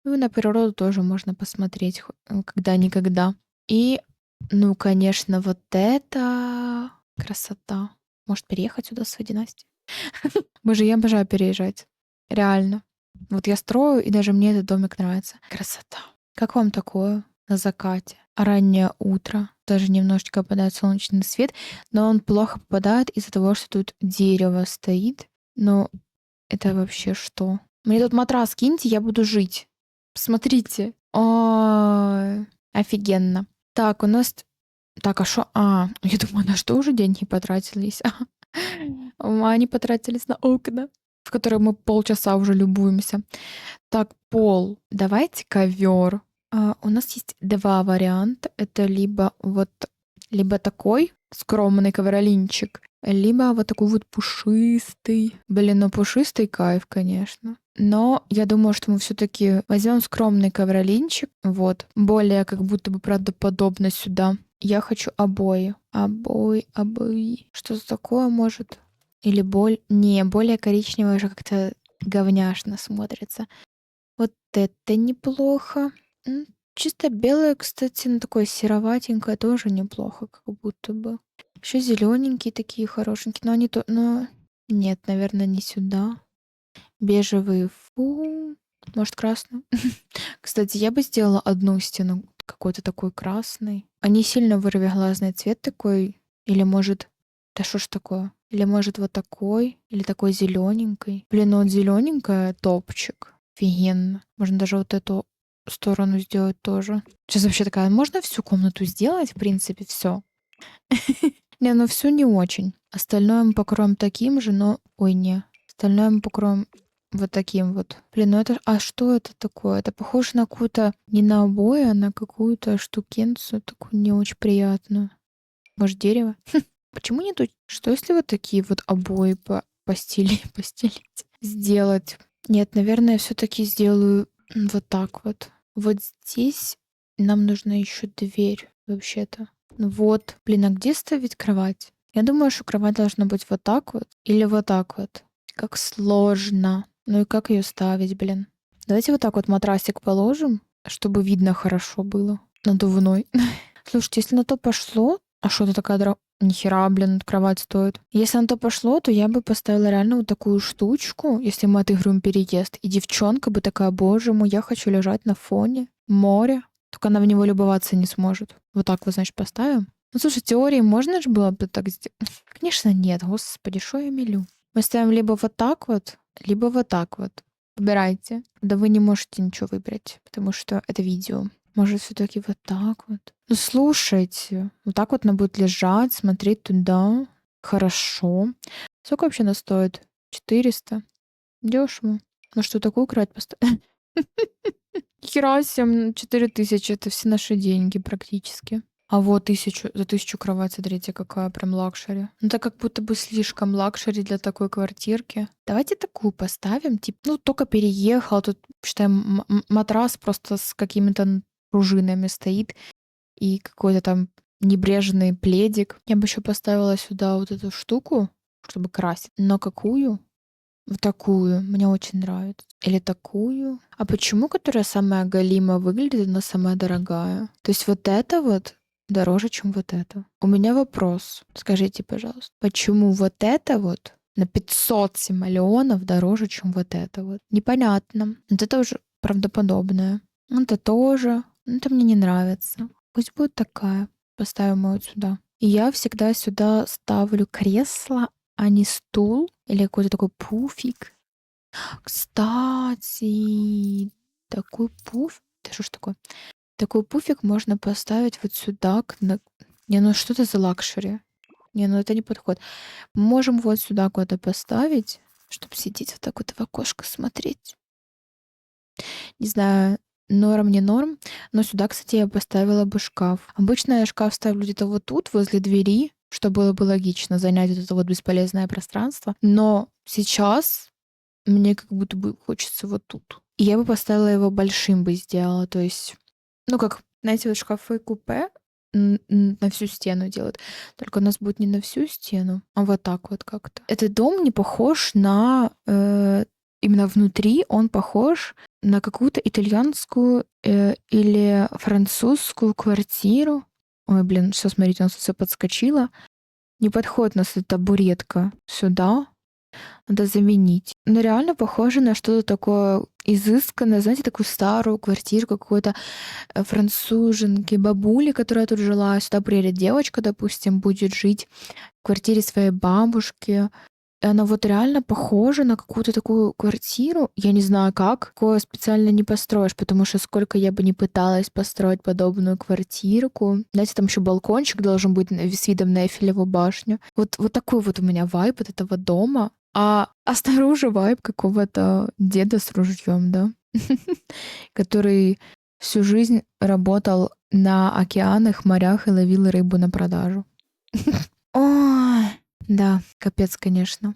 Ну, и на природу тоже можно посмотреть когда-никогда. И, ну, конечно, вот это красота. Может, переехать сюда с Настей? Боже, я обожаю переезжать. Реально. Вот я строю, и даже мне этот домик нравится. Красота. Как вам такое на закате? Раннее утро. Даже немножечко попадает солнечный свет, но он плохо попадает из-за того, что тут дерево стоит. Но это вообще что? Мне тут матрас киньте, я буду жить. Посмотрите. Ой, офигенно. Так, у нас... Так, а что? Я думаю, на что уже деньги потратились? Они потратились на окна, в которые мы полчаса уже любуемся. Так, пол. Давайте ковер. У нас есть два варианта. Это либо такой скромный ковролинчик, либо вот такой вот пушистый. Блин, ну пушистый кайф, конечно. Но я думаю, что мы все-таки возьмем скромный ковролинчик. Вот. Более как будто бы правдоподобно сюда. Я хочу обои. Обои. Что за такое может? Или Не, более коричневое уже как-то говняшно смотрится. Вот это неплохо. Чисто белое, кстати, ну такое сероватенькое тоже неплохо, как будто бы. Еще зелененькие такие хорошенькие, но они то, но нет, наверное, не сюда. Бежевый, фу, может красный. Кстати, я бы сделала одну стену какой-то такой красный. А не сильно вырвиглазный цвет такой, или может, да что ж такое? Или может вот такой, или такой зелененький. Блин, ну вот зелененькая топчик. Офигенно. Можно даже вот эту сторону сделать тоже. Сейчас вообще такая, можно всю комнату сделать, в принципе, все. Не, ну все не очень. Остальное мы покроем таким же, но... Ой, не. Остальное мы покроем вот таким вот. Блин, ну это... А что это такое? Это похоже на какую-то... Не на обои, а на какую-то штукенцию такую не очень приятную. Может, дерево? Почему не тут? Что если вот такие вот обои постелить? Сделать? Нет, наверное, все таки сделаю вот так вот. Вот здесь нам нужна еще дверь, вообще-то. Вот. Блин, а где ставить кровать? Я думаю, что кровать должна быть вот так вот или вот так вот. Как сложно. Ну и как ее ставить, блин? Давайте вот так вот матрасик положим, чтобы видно хорошо было. Надувной. Слушайте, если на то пошло, а что это такая Нихера, блин, кровать стоит. Если на то пошло, то я бы поставила реально вот такую штучку, если мы отыгрываем переезд. И девчонка бы такая, боже мой, я хочу лежать на фоне моря. Только она в него любоваться не сможет. Вот так вот, значит, поставим. Ну, слушай, в теории можно же было бы так сделать? Конечно, нет. Господи, что я мелю? Мы ставим либо вот так вот, либо вот так вот. Выбирайте. Да вы не можете ничего выбрать, потому что это видео. Может, все-таки вот так вот? Ну, слушайте, вот так вот она будет лежать, смотреть туда. Хорошо. Сколько вообще она стоит? 400. Дешево. Ну что, такую кровать поставить? Хера себе, 4000 это все наши деньги практически. А вот за 1000 кровать, смотрите, какая прям лакшери. Ну, это как будто бы слишком лакшери для такой квартирки. Давайте такую поставим. Типа, ну, только переехал, тут, считаем, матрас просто с какими-то пружинами стоит и какой-то там небрежный пледик. Я бы еще поставила сюда вот эту штуку, чтобы красить. Но какую? Вот такую. Мне очень нравится. Или такую. А почему, которая самая галимая выглядит, она самая дорогая? То есть вот это вот дороже, чем вот это. У меня вопрос. Скажите, пожалуйста, почему вот это вот на 500 симолеонов дороже, чем вот это вот? Непонятно. Вот это уже правдоподобное. Это тоже. Это мне не нравится. Пусть будет такая. Поставим ее вот сюда. И я всегда сюда ставлю кресло, а не стул или какой-то такой пуфик. Кстати, такой пуф... Да что ж такое? Такой пуфик можно поставить вот сюда. Не, ну что это за лакшери? Не, ну это не подходит. Можем вот сюда куда-то поставить, чтобы сидеть вот так вот в окошко смотреть. Не знаю, норм, не норм. Но сюда, кстати, я поставила бы шкаф. Обычно я шкаф ставлю где-то вот тут, возле двери, что было бы логично занять вот это вот бесполезное пространство. Но сейчас мне как будто бы хочется вот тут. И я бы поставила его большим бы сделала. То есть, ну как, знаете, вот шкафы купе на всю стену делают. Только у нас будет не на всю стену, а вот так вот как-то. Этот дом не похож на... именно внутри он похож на какую-то итальянскую или французскую квартиру. Ой, блин, все, смотрите, у нас все подскочило. Не подходит у нас эта табуретка сюда. Надо заменить. Но реально похоже на что-то такое изысканное, знаете, такую старую квартиру какой-то француженки, бабули, которая тут жила. Сюда приедет девочка, допустим, будет жить в квартире своей бабушки. И она вот реально похожа на какую-то такую квартиру. Я не знаю как. Такое специально не построишь, потому что сколько я бы не пыталась построить подобную квартирку. Знаете, там еще балкончик должен быть с видом на Эйфелеву башню. Вот такой вот у меня вайб от этого дома. А снаружи вайб какого-то деда с ружьем, да? Который всю жизнь работал на океанах, морях и ловил рыбу на продажу. Ой, да, капец, конечно.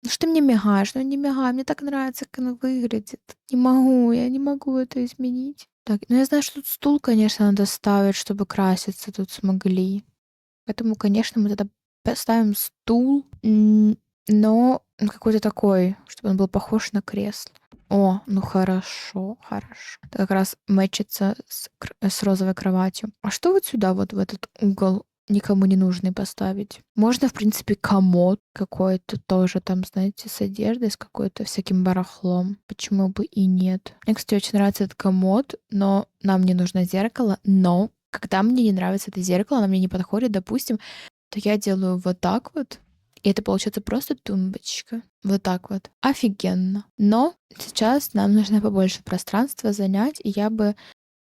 Ну что ты мне мигаешь? Ну не мигай, мне так нравится, как она выглядит. Не могу, я не могу это изменить. Так, ну я знаю, что тут стул, конечно, надо ставить, чтобы краситься тут смогли. Поэтому, конечно, мы тогда поставим стул, но какой-то такой, чтобы он был похож на кресло. О, ну хорошо, хорошо. Это как раз мэчится с розовой кроватью. А что вот сюда, вот в этот угол никому не нужный поставить? Можно, в принципе, комод какой-то тоже там, знаете, с одеждой, с какой-то всяким барахлом. Почему бы и нет? Мне, кстати, очень нравится этот комод, но нам не нужно зеркало. Но когда мне не нравится это зеркало, оно мне не подходит, допустим, то я делаю вот так вот, и это получается просто тумбочка. Вот так вот. Офигенно. Но сейчас нам нужно побольше пространства занять, и я бы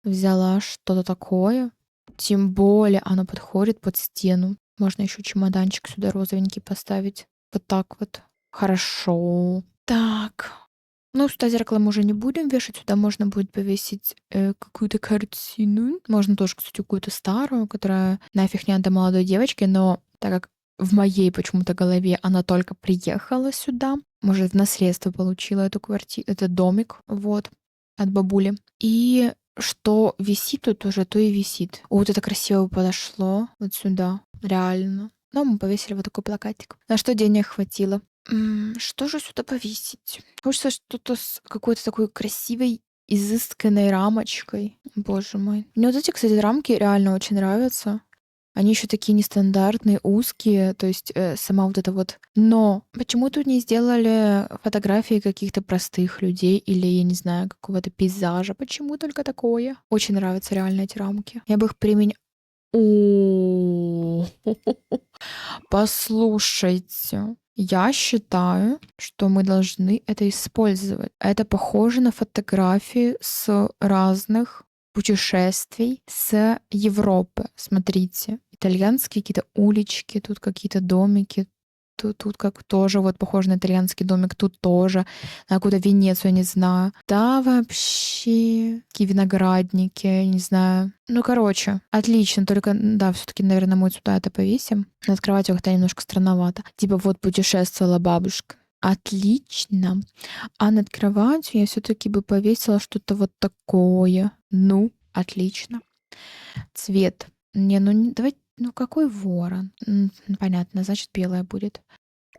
взяла что-то такое. Тем более оно подходит под стену. Можно еще чемоданчик сюда розовенький поставить. Вот так вот. Хорошо. Так. Ну, сюда зеркало мы уже не будем вешать. Сюда можно будет повесить какую-то картину. Можно тоже, кстати, какую-то старую, которая нафиг не надо молодой девочке, но так как в моей почему-то голове она только приехала сюда, может, в наследство получила эту квартиру, этот домик, вот, от бабули. И что висит тут уже, то и висит. О, вот это красиво подошло вот сюда, реально. Но мы повесили вот такой плакатик. На что денег хватило? Что же сюда повесить? Хочется что-то с какой-то такой красивой, изысканной рамочкой. Боже мой. Мне вот эти, кстати, рамки реально очень нравятся. Они еще такие нестандартные, узкие, то есть сама вот эта вот. Но почему тут не сделали фотографии каких-то простых людей или, я не знаю, какого-то пейзажа? Почему только такое? Очень нравятся реально эти рамки. Я бы их применяла. О, послушайте, я считаю, что мы должны это использовать. Это похоже на фотографии с разных путешествий с Европы. Смотрите, итальянские какие-то улички, тут какие-то домики, тут как тоже вот похоже на итальянский домик, тут тоже на какую-то Венецию, я не знаю. Да, вообще, какие виноградники, я не знаю. Ну, короче, отлично, только, да, все таки наверное, мы сюда это повесим. Над кроватью как-то немножко странновато. Типа вот путешествовала бабушка. Отлично. А над кроватью я все таки бы повесила что-то вот такое. Ну, отлично. Цвет. Не, ну давай, ну какой ворон? Понятно, значит белая будет.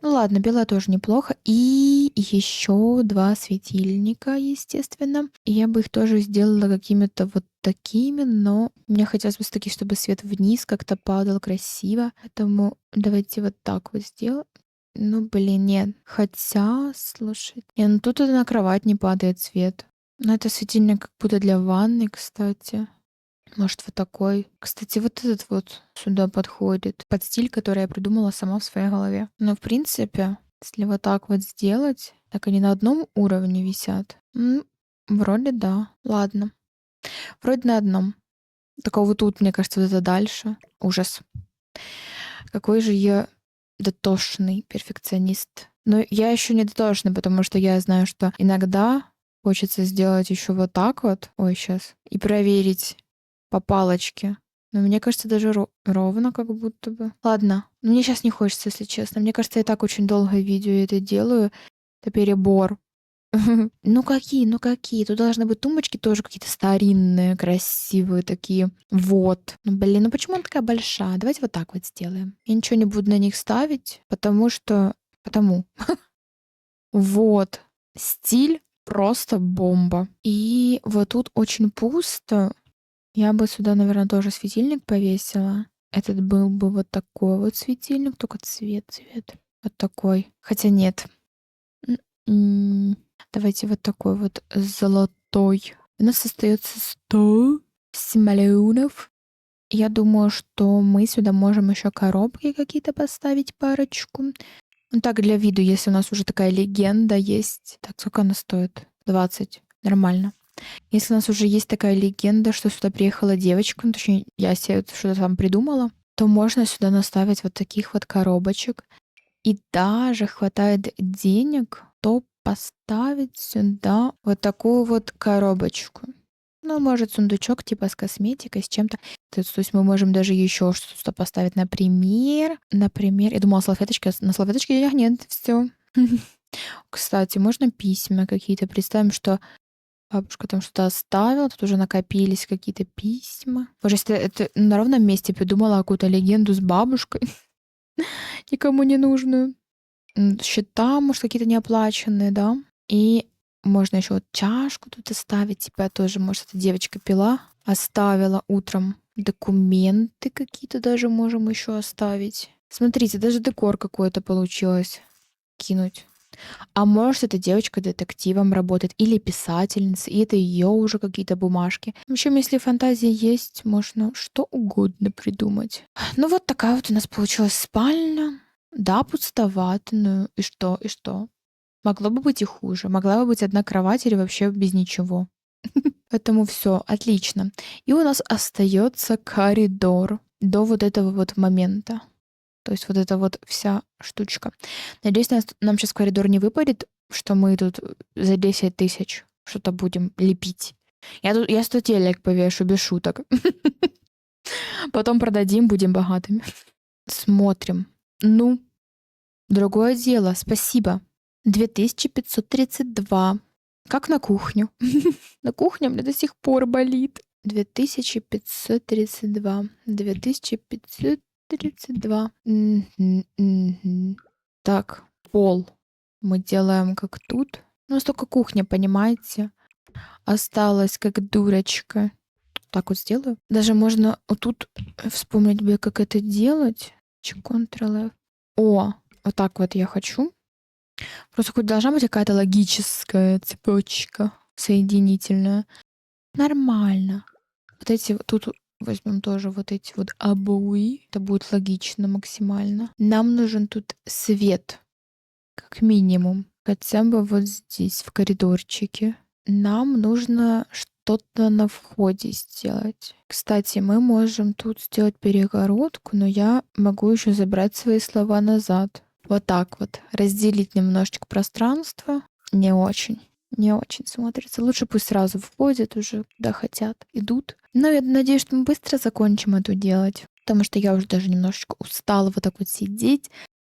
Ну ладно, белая тоже неплохо. И еще два светильника, естественно. И я бы их тоже сделала какими-то вот такими, но мне хотелось бы все-таки, чтобы свет вниз как-то падал красиво. Поэтому давайте вот так вот сделаем. Ну, блин, нет. Хотя, слушай. Не, ну тут на кровать не падает свет. Но это светильник как будто для ванны, кстати. Может, вот такой. Кстати, вот этот вот сюда подходит. Под стиль, который я придумала сама в своей голове. Но, в принципе, если вот так вот сделать, так они на одном уровне висят. Вроде да. Ладно. Вроде на одном. Только вот тут, мне кажется, вот это дальше. Ужас. Какой же я дотошный перфекционист. Но я еще не дотошный, потому что я знаю, что иногда хочется сделать еще вот так вот. Ой, сейчас. И проверить по палочке. Но мне кажется, даже ровно как будто бы. Ладно, мне сейчас не хочется, если честно. Мне кажется, я так очень долго видео это делаю. Это перебор. Ну какие, ну какие? Тут должны быть тумбочки тоже какие-то старинные, красивые такие. Вот. Ну блин, ну почему она такая большая? Давайте вот так вот сделаем. Я ничего не буду на них ставить, потому что... Потому. Вот. Стиль просто бомба. И вот тут очень пусто. Я бы сюда, наверное, тоже светильник повесила. Этот был бы вот такой вот светильник, только цвет. Вот такой. Хотя нет. М, Давайте вот такой вот золотой. У нас остается 100 симоленов. Я думаю, что мы сюда можем еще коробки какие-то поставить, парочку. Ну так, для виду, если у нас уже такая легенда есть. Так, сколько она стоит? 20. Нормально. Если у нас уже есть такая легенда, что сюда приехала девочка, ну, точнее, я себе что-то там придумала, то можно сюда наставить вот таких вот коробочек. И даже хватает денег, то поставить сюда вот такую вот коробочку. Ну, может, сундучок типа с косметикой, с чем-то. То есть мы можем даже еще что-то сюда поставить. Например, я думала, салфеточки, а на салфеточке денег нет, все. Кстати, можно письма какие-то. Представим, что бабушка там что-то оставила, тут уже накопились какие-то письма. Боже, если это на ровном месте придумала какую-то легенду с бабушкой, никому не нужную. Счета, может, какие-то неоплаченные, да? И можно еще вот чашку тут оставить. Типа тоже, может, эта девочка пила, оставила утром. Документы какие-то даже можем еще оставить. Смотрите, даже декор какой-то получилось кинуть. А может, эта девочка детективом работает или писательница, и это ее уже какие-то бумажки. В общем, если фантазия есть, можно что угодно придумать. Ну вот такая вот у нас получилась спальня. Да, пустовато, ну и что, и что? Могло бы быть и хуже. Могла бы быть одна кровать или вообще без ничего. Поэтому все, отлично. И у нас остается коридор до вот этого вот момента. То есть вот эта вот вся штучка. Надеюсь, нам сейчас в коридор не выпадет, что мы тут за 10 тысяч что-то будем лепить. Я 100 телек повешу, без шуток. Потом продадим, будем богатыми. Смотрим. Ну, другое дело. Спасибо. 2532. Как на кухню. На кухне мне до сих пор болит. 2532. 2532. Мгм. Так, пол мы делаем как тут. Ну, столько кухня, понимаете? Осталась как дурочка. Так вот сделаю. Даже можно вот тут вспомнить бы, как это делать. Ctrl-F. О, вот так вот я хочу. Просто хоть должна быть какая-то логическая цепочка соединительная. Нормально. Вот эти тут возьмем тоже вот эти вот обои. Это будет логично максимально. Нам нужен тут свет. Как минимум. Хотя бы вот здесь, в коридорчике. Нам нужно что-то на входе сделать. Кстати, мы можем тут сделать перегородку, но я могу еще забрать свои слова назад. Вот так вот. Разделить немножечко пространство. Не очень. Не очень смотрится. Лучше пусть сразу входят уже, куда хотят, идут. Но я надеюсь, что мы быстро закончим это делать. Потому что я уже даже немножечко устала вот так вот сидеть,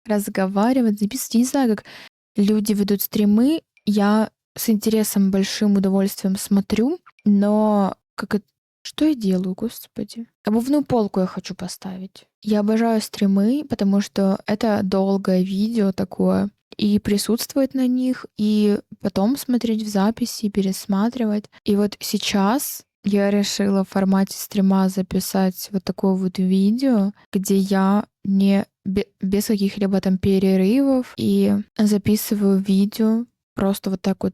разговаривать, записывать. Я не знаю, как люди ведут стримы. Я с интересом, большим удовольствием смотрю, но что я делаю, господи? Обувную полку я хочу поставить. Я обожаю стримы, потому что это долгое видео такое, и присутствовать на них, и потом смотреть в записи, пересматривать. И вот сейчас я решила в формате стрима записать вот такое вот видео, где я не без каких-либо там перерывов и записываю видео, просто вот так вот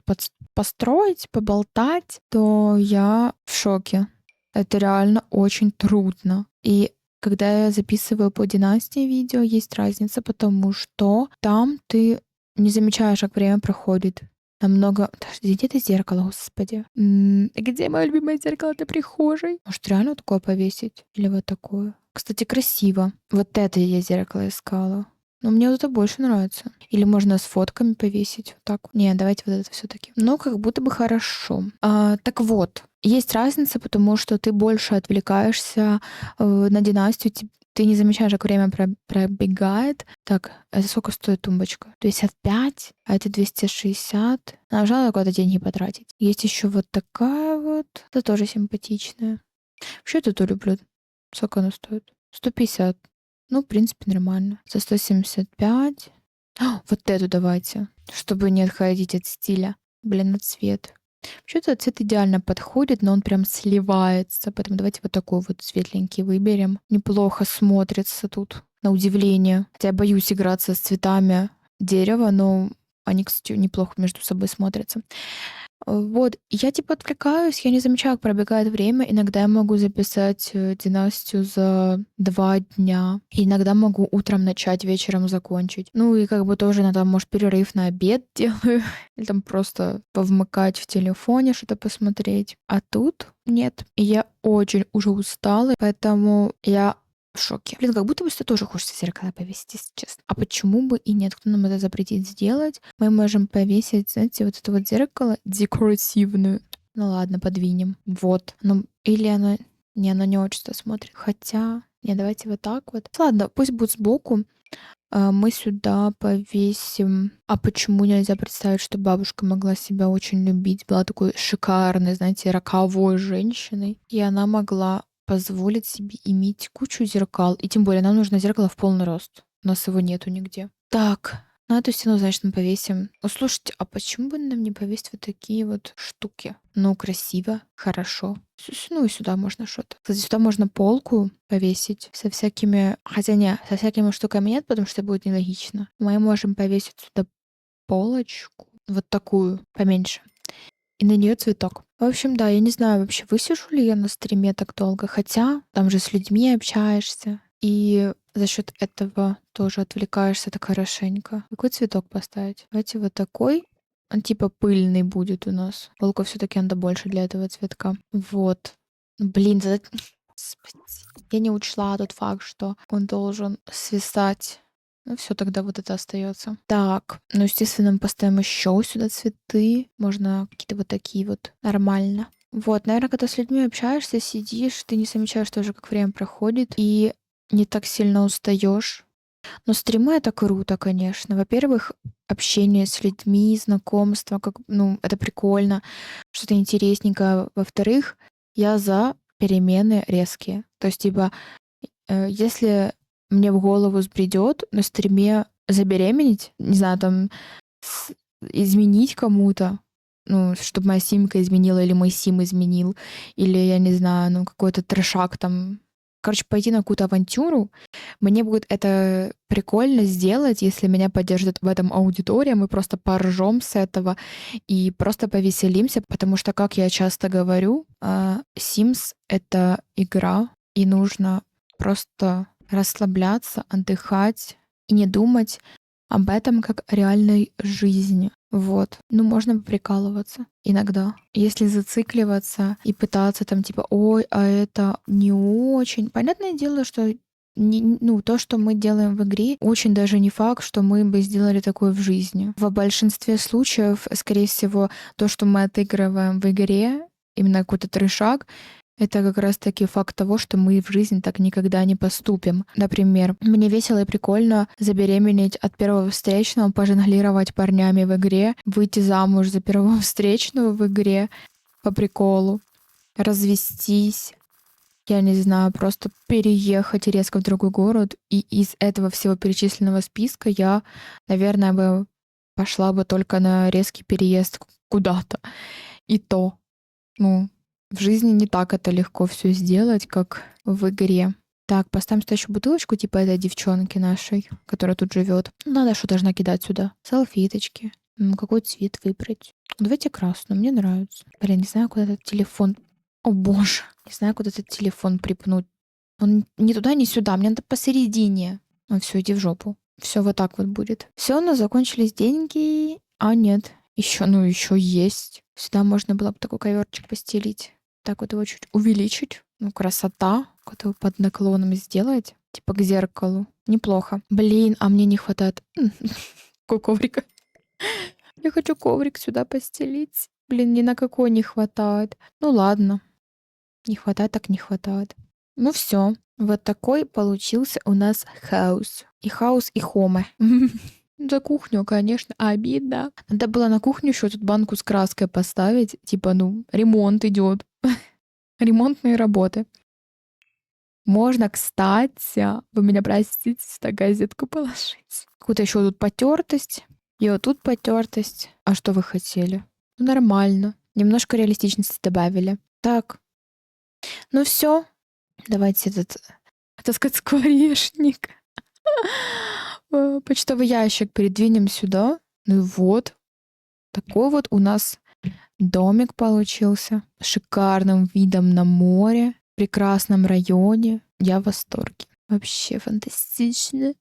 построить, поболтать, то я в шоке. Это реально очень трудно. И когда я записываю по династии видео, есть разница, потому что там ты не замечаешь, как время проходит. Намного... Подожди, где это зеркало, господи? Где мое любимое зеркало для прихожей? Может, реально такое повесить? Или вот такое? Кстати, красиво. Вот это я зеркало искала. Но мне вот это больше нравится. Или можно с фотками повесить. Вот так. Не, давайте вот это все-таки. Но как будто бы хорошо. Так вот, есть разница, потому что ты больше отвлекаешься на династию. Ты не замечаешь, как время пробегает. Так, это сколько стоит тумбочка? 55, а это 260. Нам жалко куда-то деньги потратить. Есть еще вот такая вот. Это тоже симпатичная. Вообще я эту люблю. Сколько она стоит? 150. Ну, в принципе, нормально. За 175. Вот эту давайте, чтобы не отходить от стиля. Блин, на цвет. Вообще-то цвет идеально подходит, но он прям сливается. Поэтому давайте вот такой вот светленький выберем. Неплохо смотрится тут, на удивление. Хотя я боюсь играться с цветами дерева, но они, кстати, неплохо между собой смотрятся. Вот, я типа отвлекаюсь, я не замечаю, как пробегает время. Иногда я могу записать династию за 2 дня. Иногда могу утром начать, вечером закончить. Ну и как бы тоже иногда, может, перерыв на обед делаю. Или там просто повмыкать в телефоне, что-то посмотреть. А тут нет. И я очень уже устала, поэтому я в шоке. Блин, как будто бы сюда тоже хочется зеркало повесить, если честно. А почему бы и нет? Кто нам это запретит сделать? Мы можем повесить, знаете, вот это вот зеркало декоративное. Ну ладно, подвинем. Вот. Ну, или оно... Не, оно не очень сюда смотрит. Хотя... Не, давайте вот так вот. Ладно, пусть будет сбоку. Мы сюда повесим... А почему нельзя представить, что бабушка могла себя очень любить? Была такой шикарной, знаете, роковой женщиной. И она могла позволить себе иметь кучу зеркал. И тем более нам нужно зеркало в полный рост. У нас его нету нигде. Так, на эту стену, значит, мы повесим. О, слушайте, а почему бы нам не повесить вот такие вот штуки? Ну, красиво, хорошо. Ну и сюда можно что-то. Кстати, сюда можно полку повесить со всякими... Хотя не, со всякими штуками нет, потому что будет нелогично. Мы можем повесить сюда полочку. Вот такую, поменьше. И на нее цветок. В общем, да, я не знаю, вообще высижу ли я на стриме так долго, хотя там же с людьми общаешься, и за счет этого тоже отвлекаешься так хорошенько. Какой цветок поставить? Давайте вот такой. Он типа пыльный будет у нас. Полка все-таки надо больше для этого цветка. Вот. Блин, Господи. Я не учла тот факт, что он должен свисать. Ну все, тогда вот это остается. Так, ну, естественно, мы поставим еще сюда цветы. Можно какие-то вот такие вот. Нормально. Вот, наверное, когда с людьми общаешься, сидишь, ты не замечаешь тоже, как время проходит, и не так сильно устаешь. Но стримы — это круто, конечно. Во-первых, общение с людьми, знакомство, как, ну, это прикольно, что-то интересненькое. Во-вторых, я за перемены резкие. То есть, типа, если мне в голову взбредет на стриме забеременеть, не знаю, там, изменить кому-то, ну, чтобы моя симка изменила, или мой сим изменил, или, я не знаю, ну, какой-то трешак там. Короче, пойти на какую-то авантюру. Мне будет это прикольно сделать, если меня поддержит в этом аудитория. Мы просто поржем с этого и просто повеселимся, потому что, как я часто говорю, Sims — это игра, и нужно просто расслабляться, отдыхать и не думать об этом как о реальной жизни. Вот. Ну, можно поприкалываться иногда. Если зацикливаться и пытаться там типа, ой, а это не очень. Понятное дело, что ну, то, что мы делаем в игре, очень даже не факт, что мы бы сделали такое в жизни. В большинстве случаев, скорее всего, то, что мы отыгрываем в игре, именно какой-то трешак, это как раз-таки факт того, что мы в жизни так никогда не поступим. Например, мне весело и прикольно забеременеть от первого встречного, пожонглировать парнями в игре, выйти замуж за первого встречного в игре по приколу, развестись, я не знаю, просто переехать резко в другой город. И из этого всего перечисленного списка я, наверное, бы пошла бы только на резкий переезд куда-то. И то, ну, в жизни не так это легко все сделать, как в игре. Так, поставим сюда еще бутылочку, типа этой девчонки нашей, которая тут живет. Надо что должна кидать сюда. Салфеточки. Какой цвет выбрать? Давайте красную, мне нравится. Блин, не знаю, куда этот телефон. О боже, не знаю, куда этот телефон припнуть. Он ни туда, ни сюда, мне надо посередине. Ну все, иди в жопу. Все вот так вот будет. Все, у нас закончились деньги. А нет, еще есть. Сюда можно было бы такой коверчик постелить. Так вот его чуть увеличить. Ну, красота. Как-то его под наклоном сделать. Типа к зеркалу. Неплохо. Блин, а мне не хватает коврика. Я хочу коврик сюда постелить. Блин, ни на какой не хватает. Ну ладно. Не хватает, так не хватает. Ну все. Вот такой получился у нас хаус. И хаус, и хоме. За кухню, конечно, обидно. Надо было на кухню еще тут банку с краской поставить. Типа, ну, ремонт идет. Ремонтные работы. Можно, кстати, вы меня простите, сюда газетку положить. Какую-то еще тут потертость. И вот тут потертость. А что вы хотели? Ну, нормально. Немножко реалистичности добавили. Так. Ну все. Давайте этот, так сказать, скворечник. Почтовый ящик передвинем сюда. Ну и вот. Такой вот у нас домик получился. С шикарным видом на море. В прекрасном районе. Я в восторге. Вообще фантастично.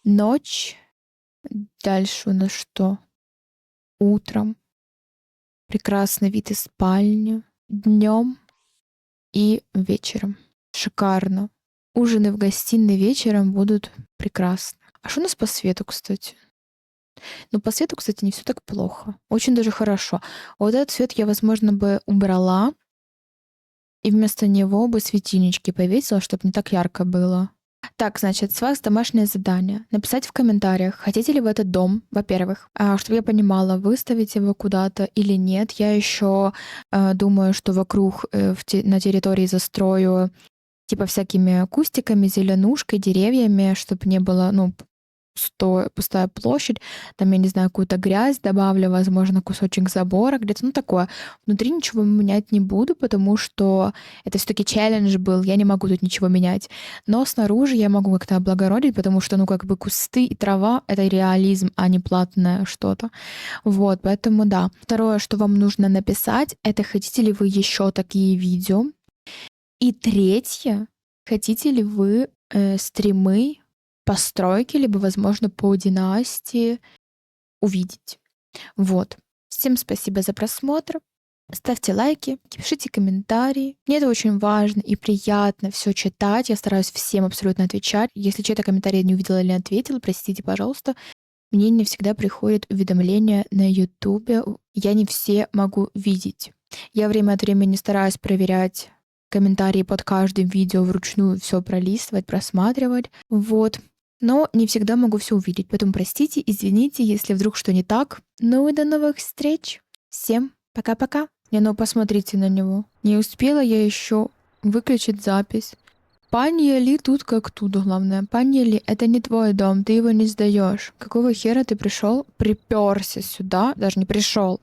Ночь. Дальше у нас что? Утром. Прекрасный вид из спальни. Днем и вечером. Шикарно. Ужины в гостиной вечером будут прекрасны. А что у нас по свету, кстати? Ну, по свету, кстати, не все так плохо. Очень даже хорошо. Вот этот цвет я, возможно, бы убрала, и вместо него бы светильнички повесила, чтобы не так ярко было. Так, значит, с вас домашнее задание. Написать в комментариях, хотите ли вы этот дом, во-первых, чтобы я понимала, выставить его куда-то или нет. Я еще думаю, что вокруг на территории застрою типа всякими кустиками, зеленушкой, деревьями, чтобы не было, ну, пустая площадь, там, я не знаю, какую-то грязь добавлю, возможно, кусочек забора где-то, ну, такое. Внутри ничего менять не буду, потому что это все-таки челлендж был, я не могу тут ничего менять. Но снаружи я могу как-то облагородить, потому что, ну, как бы кусты и трава — это реализм, а не платное что-то. Вот, поэтому да. Второе, что вам нужно написать, это хотите ли вы еще такие видео. И третье, хотите ли вы стримы, постройки, либо, возможно, по династии увидеть. Вот. Всем спасибо за просмотр. Ставьте лайки, пишите комментарии. Мне это очень важно и приятно все читать. Я стараюсь всем абсолютно отвечать. Если чей-то комментарий я не увидела или не ответила, простите, пожалуйста. Мне не всегда приходят уведомления на YouTube. Я не все могу видеть. Я время от времени стараюсь проверять комментарии под каждым видео вручную, все пролистывать, просматривать. Вот. Но не всегда могу все увидеть, поэтому простите, извините, если вдруг что не так. Ну и до новых встреч. Всем пока-пока. Ну посмотрите на него. Не успела я еще выключить запись. Панья Ли тут как тут, главное. Панья Ли, это не твой дом, ты его не сдаешь. Какого хера ты пришел? Приперся сюда, даже не пришел.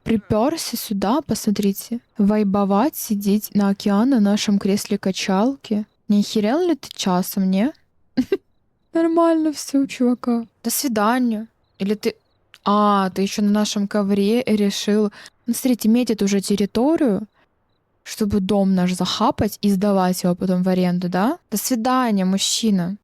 Приперся сюда, посмотрите. Вайбовать, сидеть на океане на нашем кресле качалки. Не охерел ли ты часом, не? Нормально все у чувака. До свидания. Или ты... ты еще на нашем ковре решил... Ну, смотрите, метит уже территорию, чтобы дом наш захапать и сдавать его потом в аренду, да? До свидания, мужчина.